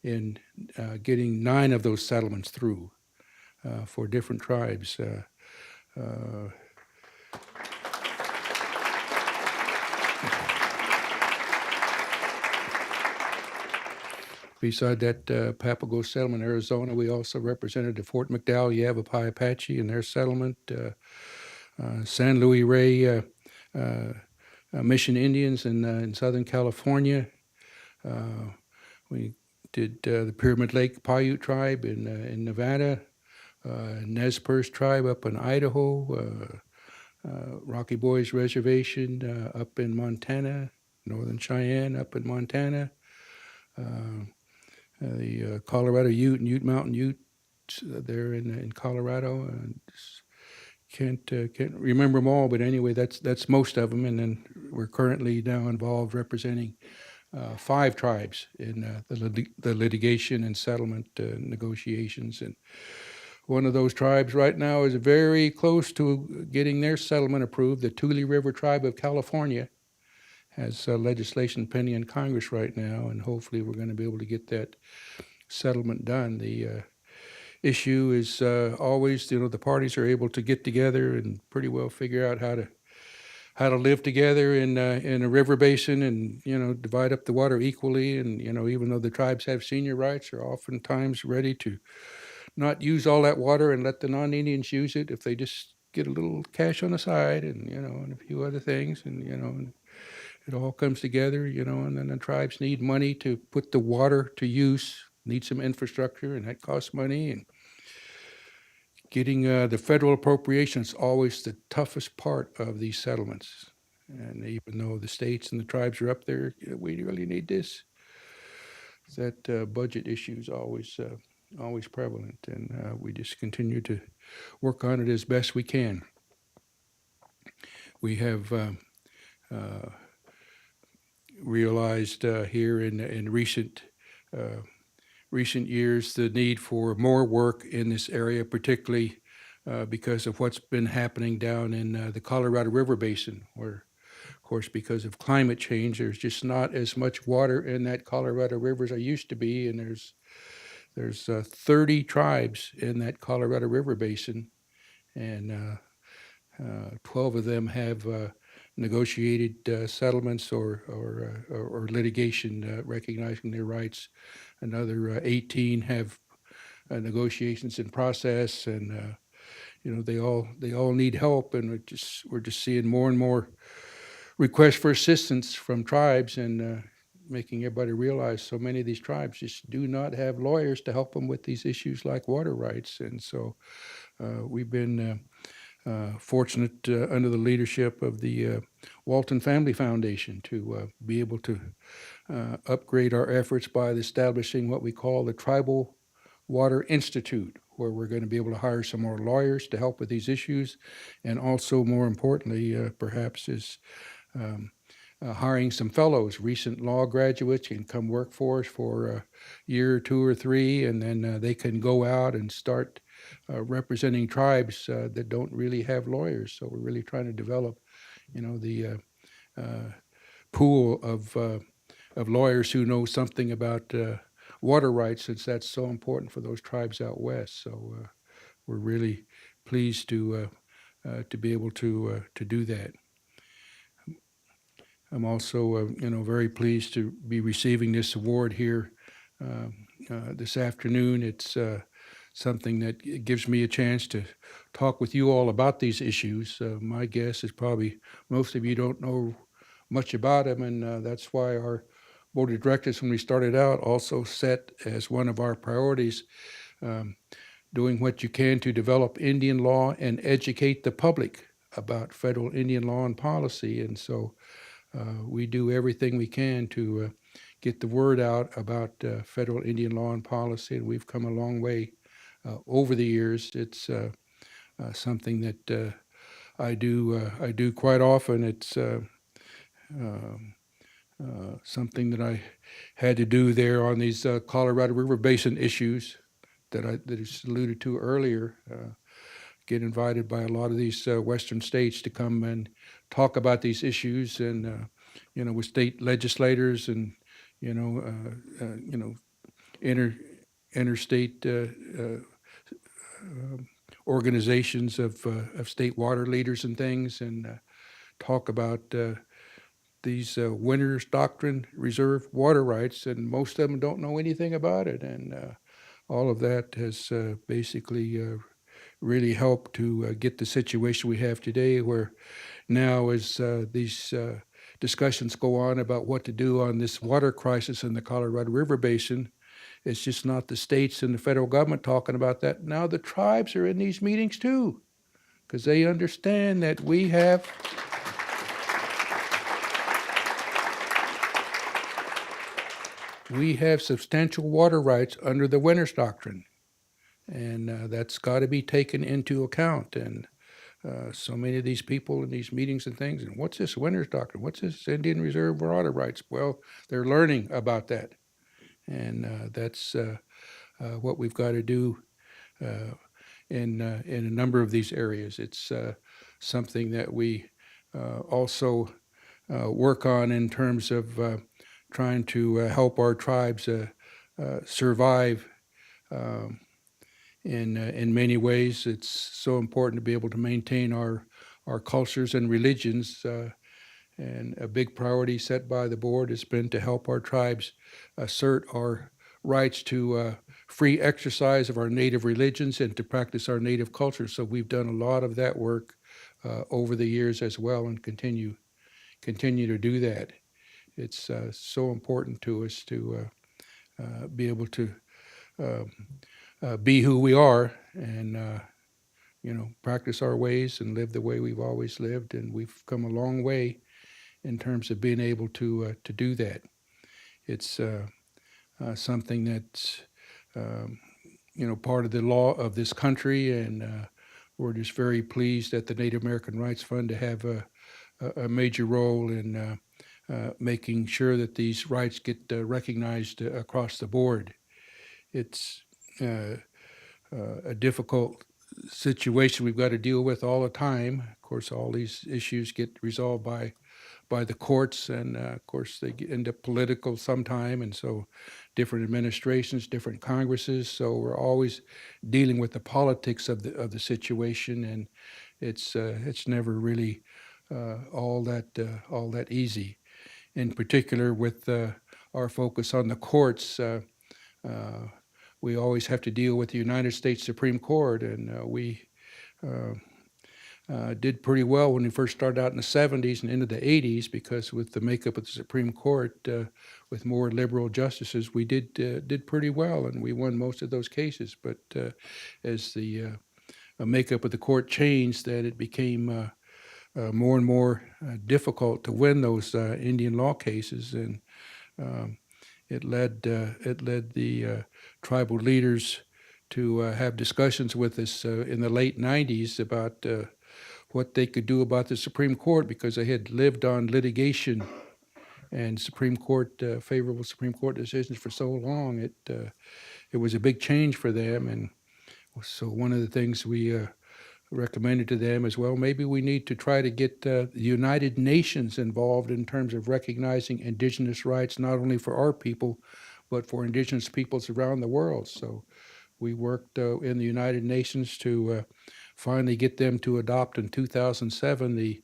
getting 9 of those settlements through for different tribes. Beside that Papago settlement in Arizona, we also represented the Fort McDowell Yavapai Apache in their settlement, San Luis Rey Mission Indians in Southern California. We did the Pyramid Lake Paiute tribe in Nevada, Nez Perce tribe up in Idaho, Rocky Boys Reservation up in Montana, Northern Cheyenne up in Montana, the Colorado Ute and Ute Mountain Utes there in Colorado. Can't remember them all, but anyway, that's most of them. And then we're currently now involved representing 5 tribes in the litigation and settlement negotiations. And one of those tribes right now is very close to getting their settlement approved. The Tule River Tribe of California has legislation pending in Congress right now, and hopefully we're going to be able to get that settlement done. The issue is always, the parties are able to get together and pretty well figure out how to live together in a river basin and, divide up the water equally. And, even though the tribes have senior rights, are oftentimes ready to not use all that water and let the non-Indians use it if they just get a little cash on the side and, and a few other things. And, and it all comes together, and then the tribes need money to put the water to use, need some infrastructure, and that costs money. And getting the federal appropriations is always the toughest part of these settlements. And even though the states and the tribes are up there, we really need this. That budget issue is always prevalent, and we just continue to work on it as best we can. We have realized here in recent years the need for more work in this area, particularly because of what's been happening down in the Colorado River Basin, where, of course, because of climate change, there's just not as much water in that Colorado River as there used to be, and there's 30 tribes in that Colorado River Basin, and 12 of them have negotiated settlements or litigation recognizing their rights. Another 18 have negotiations in process, and they all need help, and we're just seeing more and more requests for assistance from tribes, and making everybody realize so many of these tribes just do not have lawyers to help them with these issues like water rights. And so we've been fortunate under the leadership of the Walton Family Foundation to be able to upgrade our efforts by establishing what we call the Tribal Water Institute, where we're going to be able to hire some more lawyers to help with these issues, and also, more importantly, perhaps is hiring some fellows, recent law graduates, can come work for us for a year or 2 or 3, and then they can go out and start representing tribes that don't really have lawyers. So we're really trying to develop, the pool of lawyers who know something about water rights, since that's so important for those tribes out west. So we're really pleased to be able to do that. I'm also, very pleased to be receiving this award here this afternoon. It's something that gives me a chance to talk with you all about these issues. My guess is probably most of you don't know much about them, and that's why our board of directors, when we started out, also set as one of our priorities doing what you can to develop Indian law and educate the public about federal Indian law and policy. And so we do everything we can to get the word out about federal Indian law and policy, and we've come a long way over the years. It's something that I do quite often. It's something that I had to do there on these Colorado River Basin issues that I alluded to earlier. Get invited by a lot of these western states to come and talk about these issues, and with state legislators and interstate organizations of state water leaders and things, and talk about these winners doctrine reserve water rights, and most of them don't know anything about it, and all of that has basically really helped to get the situation we have today, where now as these discussions go on about what to do on this water crisis in the Colorado River Basin, it's just not the states and the federal government talking about that. Now the tribes are in these meetings too, because they understand that we have substantial water rights under the Winners Doctrine, and that's got to be taken into account. And so many of these people in these meetings and things, and what's this Winners Doctrine? What's this Indian Reserve water rights? Well, they're learning about that, and that's what we've got to do in a number of these areas. It's something that we also work on in terms of trying to help our tribes survive in many ways. It's so important to be able to maintain our cultures and religions, and a big priority set by the board has been to help our tribes assert our rights to free exercise of our native religions and to practice our native culture. So we've done a lot of that work over the years as well, and continue to do that. It's so important to us to be able to be who we are, and practice our ways and live the way we've always lived. And we've come a long way in terms of being able to do that. It's something that's part of the law of this country, and we're just very pleased at the Native American Rights Fund to have a major role in making sure that these rights get recognized across the board. It's a difficult situation we've got to deal with all the time. Of course, all these issues get resolved by the courts, and of course they end up political sometime, and so different administrations, different Congresses, so we're always dealing with the politics of the situation, and it's never really all that easy. In particular, with our focus on the courts, we always have to deal with the United States Supreme Court, and we did pretty well when we first started out in the 70s and into the 80s, because with the makeup of the Supreme Court, with more liberal justices, we did pretty well, and we won most of those cases. But as the makeup of the court changed, that it became more and more difficult to win those Indian law cases, and it led the tribal leaders to have discussions with us in the late 90s about what they could do about the Supreme Court, because they had lived on litigation and favorable Supreme Court decisions for so long. It was a big change for them, and so one of the things we recommended to them as well, maybe we need to try to get the United Nations involved in terms of recognizing indigenous rights, not only for our people, but for indigenous peoples around the world. So we worked in the United Nations to finally get them to adopt in 2007 the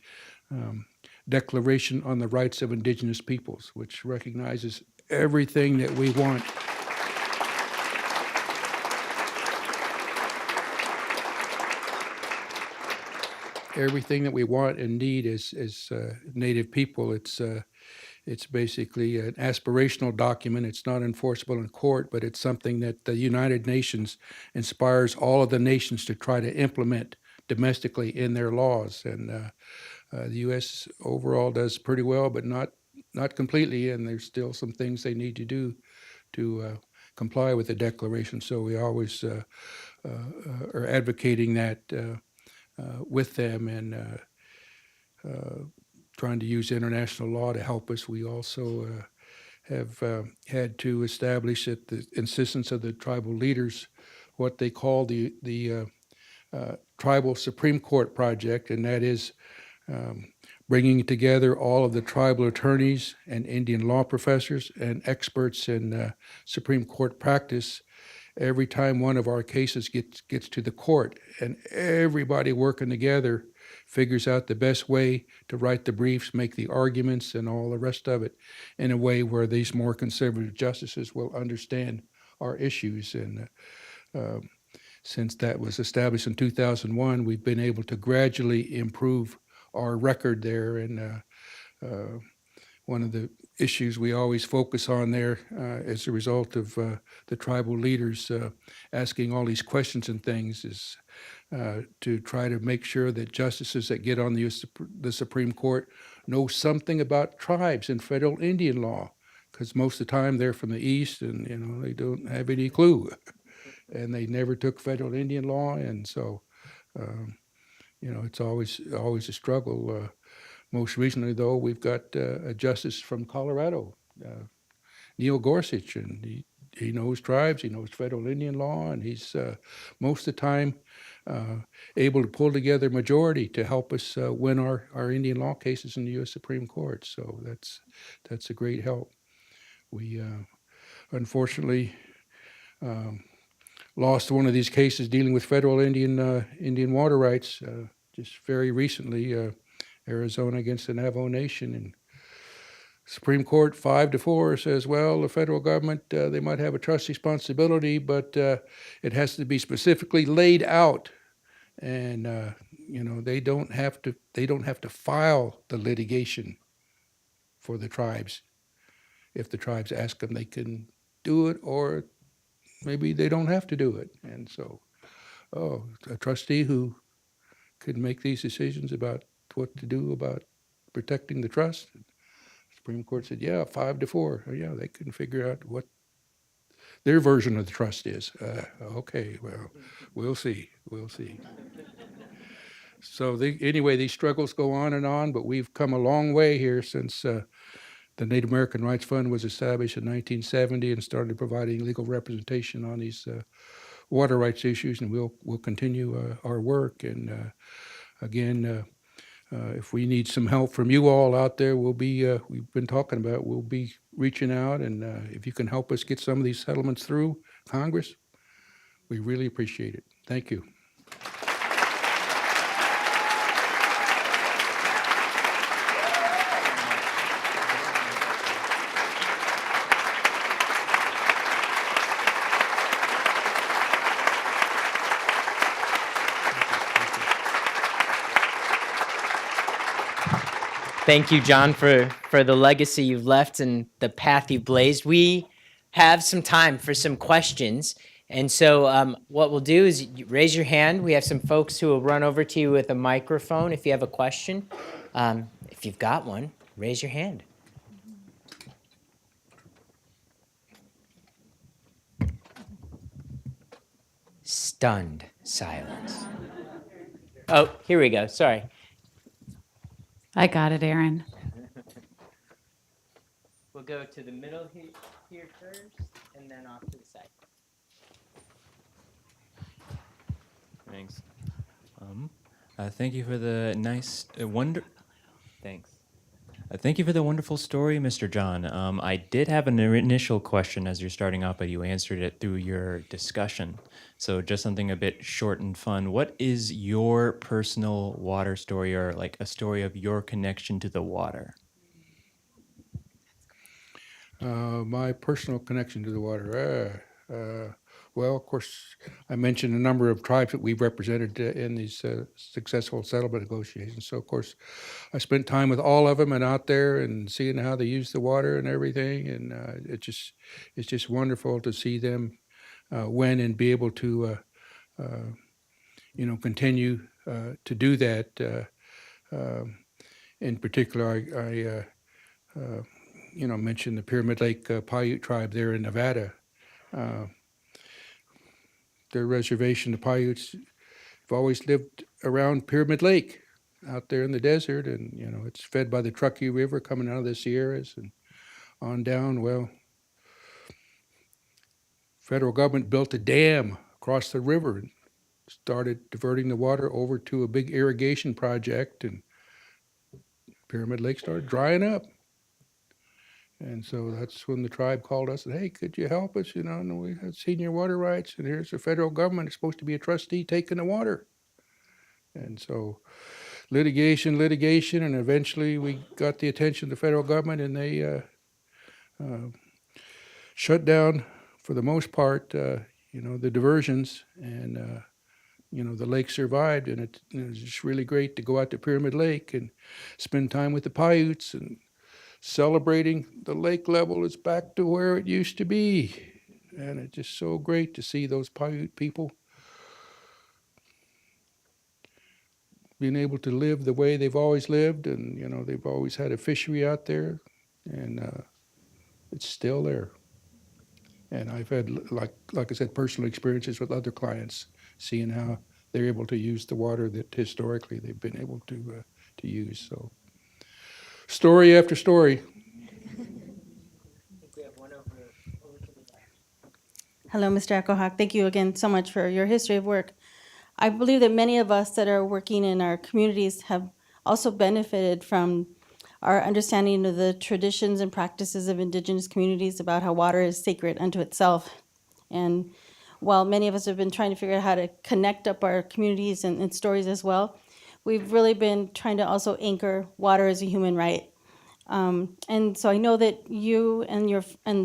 Declaration on the Rights of Indigenous Peoples, which recognizes everything that we want. Everything that we want and need as Native people. It's basically an aspirational document. It's not enforceable in court, but it's something that the United Nations inspires all of the nations to try to implement domestically in their laws. And the U.S. overall does pretty well, but not completely, and there's still some things they need to do to comply with the Declaration. So we always are advocating that with them, and trying to use international law to help us. We also have had to establish at the insistence of the tribal leaders what they call the Tribal Supreme Court Project, and that is bringing together all of the tribal attorneys and Indian law professors and experts in Supreme Court practice every time one of our cases gets to the court, and everybody working together figures out the best way to write the briefs, make the arguments, and all the rest of it in a way where these more conservative justices will understand our issues. And since that was established in 2001, we've been able to gradually improve our record there. And one of the issues we always focus on there as a result of the tribal leaders asking all these questions and things is to try to make sure that justices that get on the Supreme Court know something about tribes and federal Indian law, because most of the time they're from the East and they don't have any clue, and they never took federal Indian law, and so it's always a struggle. Most recently, though, we've got a justice from Colorado, Neil Gorsuch, and he knows tribes, he knows federal Indian law, and he's most of the time able to pull together a majority to help us win our Indian law cases in the U.S. Supreme Court. So that's a great help. We unfortunately lost one of these cases dealing with federal Indian water rights just very recently. Arizona against the Navajo Nation, and Supreme Court 5-4 says, well, the federal government, they might have a trust responsibility, but it has to be specifically laid out, and they don't have to file the litigation for the tribes. If the tribes ask them, they can do it, or maybe they don't have to do it. And so, a trustee who could make these decisions about what to do about protecting the trust. The Supreme Court said, yeah, 5-4. Yeah, they couldn't figure out what their version of the trust is. Okay, well, we'll see. So anyway, these struggles go on, but we've come a long way here since the Native American Rights Fund was established in 1970 and started providing legal representation on these water rights issues, and we'll continue our work. And again, if we need some help from you all out there, we've been talking about, we'll be reaching out, and if you can help us get some of these settlements through Congress, we really appreciate it. Thank you. Thank you, John, for the legacy you've left and the path you've blazed. We have some time for some questions. And so what we'll do is raise your hand. We have some folks who will run over to you with a microphone if you have a question. If you've got one, raise your hand. Stunned silence. Oh, here we go. Sorry. I got it, Aaron. We'll go to the middle here first, and then off to the side. Thanks. Thank you for the nice Thanks. Thank you for the wonderful story, Mr. John. I did have an initial question as you're starting off, but you answered it through your discussion. So just something a bit short and fun. What is your personal water story, or like a story of your connection to the water? My personal connection to the water. Well, of course, I mentioned a number of tribes that we've represented in these successful settlement negotiations. So, of course, I spent time with all of them and out there and seeing how they use the water and everything. And it's just wonderful to see them win and be able to, continue to do that. In particular, I mentioned the Pyramid Lake Paiute tribe there in Nevada. Their reservation, the Paiutes, have always lived around Pyramid Lake. out there in the desert, and it's fed by the Truckee River coming out of the Sierras and on down. Well, federal government built a dam across the river and started diverting the water over to a big irrigation project, and Pyramid Lake started drying up. And so that's when the tribe called us and, hey, could you help us? And we had senior water rights, and here's the federal government. It's supposed to be a trustee taking the water. And so litigation, and eventually we got the attention of the federal government, and they shut down, for the most part, the diversions, and the lake survived, and it was just really great to go out to Pyramid Lake and spend time with the Paiutes and celebrating the lake level is back to where it used to be. And it's just so great to see those Paiute people being able to live the way they've always lived, and they've always had a fishery out there, and it's still there. And I've had, like I said, personal experiences with other clients, seeing how they're able to use the water that historically they've been able to use. So, story after story. Hello, Mr. Echohawk. Thank you again so much for your history of work. I believe that many of us that are working in our communities have also benefited from our understanding of the traditions and practices of Indigenous communities about how water is sacred unto itself. And while many of us have been trying to figure out how to connect up our communities and stories as well, we've really been trying to also anchor water as a human right. And so I know that you and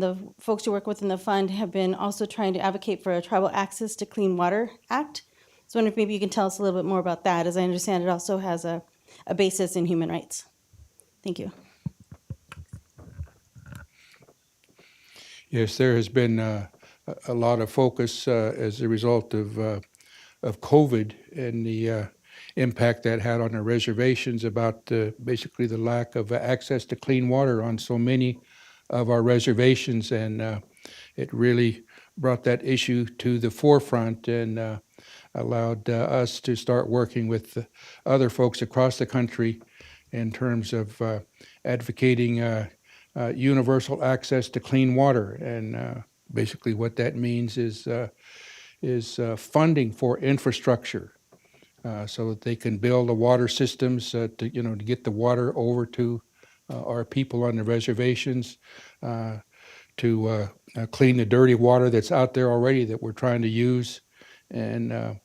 the folks you work with in the fund have been also trying to advocate for a Tribal Access to Clean Water Act. So I wonder if maybe you can tell us a little bit more about that. As I understand, it also has a basis in human rights. Thank you. Yes, there has been a lot of focus as a result of COVID and the impact that had on our reservations about basically the lack of access to clean water on so many of our reservations, and it really brought that issue to the forefront and allowed us to start working with other folks across the country in terms of advocating universal access to clean water. And basically what that means is funding for infrastructure so that they can build the water systems to get the water over to our people on the reservations, to clean the dirty water that's out there already that we're trying to use. And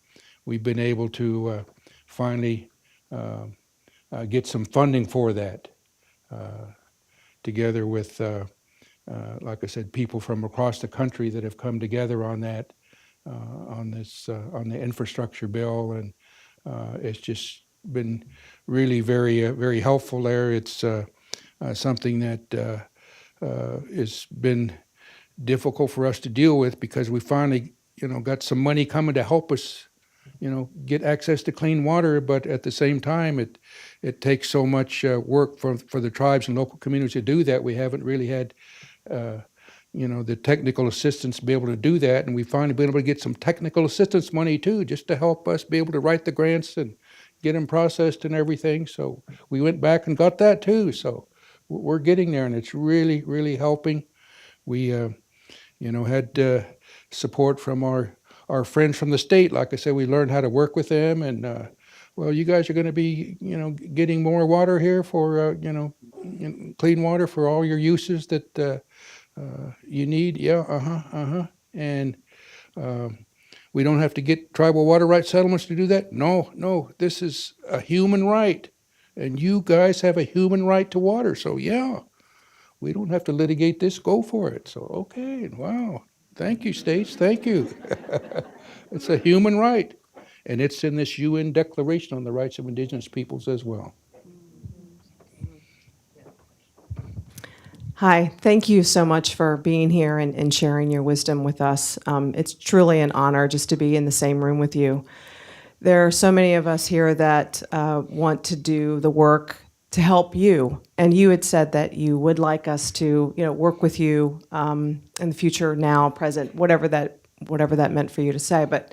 we've been able to finally get some funding for that, together with, like I said, people from across the country that have come together on that, on the infrastructure bill, and it's just been really very helpful there. It's something that has been difficult for us to deal with because we finally, got some money coming to help us, get access to clean water. But at the same time, it takes so much work for the tribes and local communities to do that. We haven't really had, the technical assistance to be able to do that. And we finally been able to get some technical assistance money too, just to help us be able to write the grants and get them processed and everything. So we went back and got that too. So we're getting there, and it's really helping. We, had support from our friends from the state. Like I said, we learned how to work with them, and well, you guys are going to be, getting more water here for, clean water for all your uses that you need. Yeah, And we don't have to get tribal water rights settlements to do that. No, this is a human right, and you guys have a human right to water. So yeah, we don't have to litigate this. Go for it. So okay, wow. Thank you, states. Thank you. It's a human right. And it's in this UN Declaration on the Rights of Indigenous Peoples as well. Hi, thank you so much for being here and sharing your wisdom with us. It's truly an honor just to be in the same room with you. There are so many of us here that want to do the work to help you. And you had said that you would like us to, work with you in the future, now, present, whatever that meant for you to say. But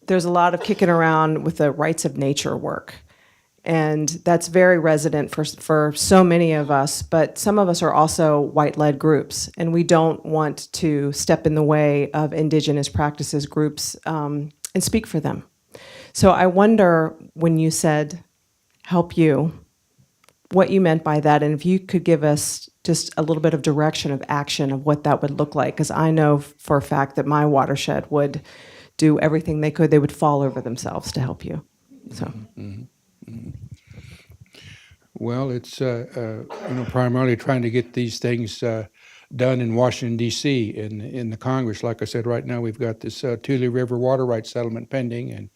there's a lot of kicking around with the rights of nature work. And that's very resident for so many of us, but some of us are also white-led groups, and we don't want to step in the way of indigenous practices groups and speak for them. So I wonder, when you said help you, what you meant by that, and if you could give us just a little bit of direction of action of what that would look like, because I know for a fact that my watershed would do everything they could. They would fall over themselves to help you. So. Well, it's primarily trying to get these things done in Washington D.C. in the Congress. Like I said, right now we've got this Tule River water rights settlement pending, and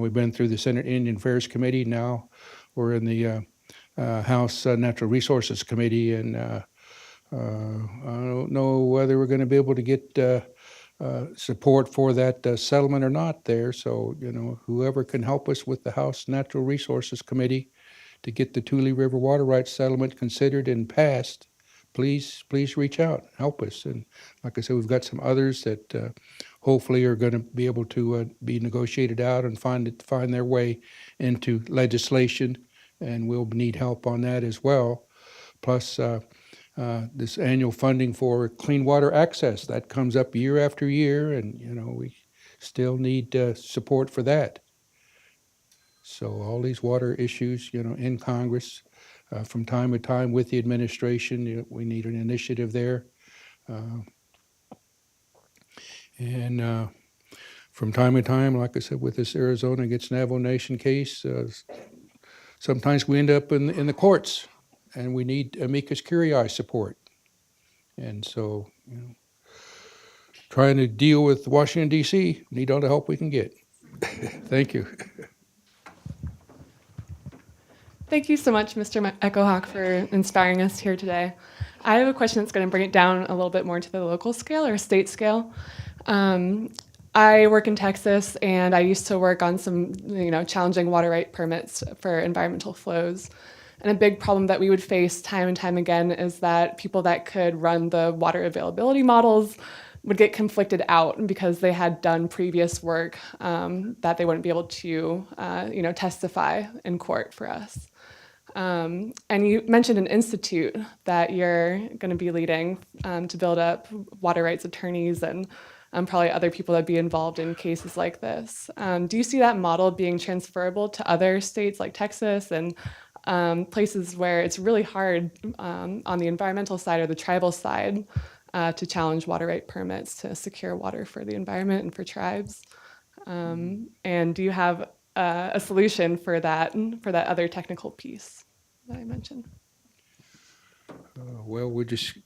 we've been through the Senate Indian Affairs Committee. Now we're in the House Natural Resources Committee, and I don't know whether we're going to be able to get support for that settlement or not there. So, whoever can help us with the House Natural Resources Committee to get the Tule River water rights settlement considered and passed, please reach out, help us. And like I said, we've got some others that hopefully are going to be able to be negotiated out and find their way into legislation, and we'll need help on that as well. Plus, this annual funding for clean water access, that comes up year after year, and we still need support for that. So all these water issues, in Congress, from time to time with the administration, we need an initiative there. And from time to time, like I said, with this Arizona against Navajo Nation case, sometimes we end up in the courts, and we need amicus curiae support. And so, trying to deal with Washington, D.C., need all the help we can get. Thank you. Thank you so much, Mr. Echohawk, for inspiring us here today. I have a question that's going to bring it down a little bit more to the local scale or state scale. I work in Texas, and I used to work on some, challenging water right permits for environmental flows. And a big problem that we would face time and time again is that people that could run the water availability models would get conflicted out because they had done previous work that they wouldn't be able to, testify in court for us. And you mentioned an institute that you're going to be leading to build up water rights attorneys and probably other people that be involved in cases like this. Do you see that model being transferable to other states like Texas and places where it's really hard on the environmental side or the tribal side to challenge water right permits to secure water for the environment and for tribes? And do you have a solution for that other technical piece that I mentioned? Well, we just,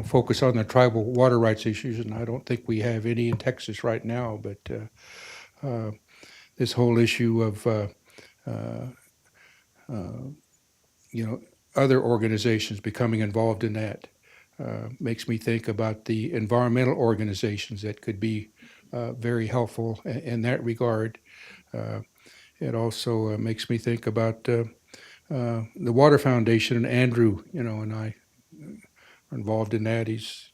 focus on the tribal water rights issues, and I don't think we have any in Texas right now, but this whole issue of, other organizations becoming involved in that makes me think about the environmental organizations that could be very helpful in that regard. It also makes me think about the Water Foundation, and Andrew, and I are involved in that. He's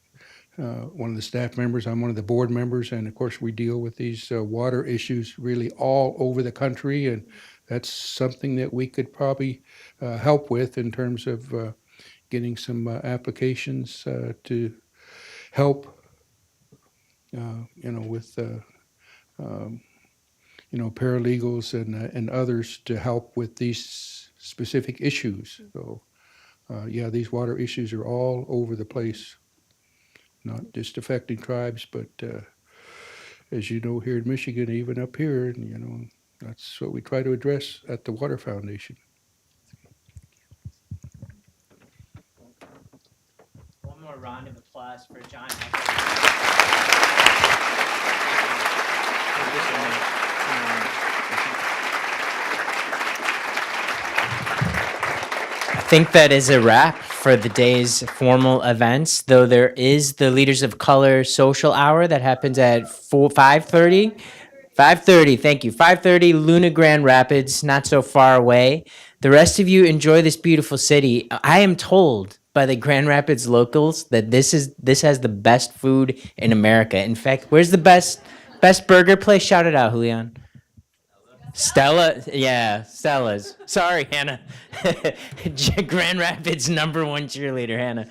one of the staff members. I'm one of the board members, and of course we deal with these water issues really all over the country, and that's something that we could probably help with in terms of getting some applications to help, with paralegals and others to help with these specific issues. So, these water issues are all over the place, not just affecting tribes, but as you know, here in Michigan, even up here, and that's what we try to address at the Water Foundation. One more round of applause for John. I think that is a wrap for the day's formal events, though there is the Leaders of Color social hour that happens at 5:30. 5:30, thank you. 5:30, Luna Grand Rapids, not so far away. The rest of you enjoy this beautiful city. I am told by the Grand Rapids locals that this has the best food in America. In fact, where's the best burger place? Shout it out, Julian. Stella's. Sorry, Hannah. Grand Rapids #1 cheerleader, Hannah.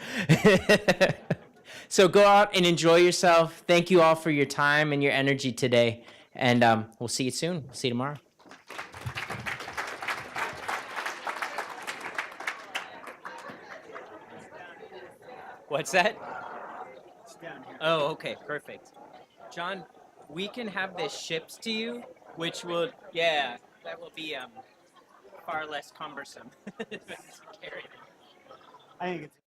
So go out and enjoy yourself. Thank you all for your time and your energy today. And we'll see you soon. See you tomorrow. What's that? It's down here. Oh, okay, perfect. John, we can have this shipped to you, which will, that will be far less cumbersome. To carry. I think it's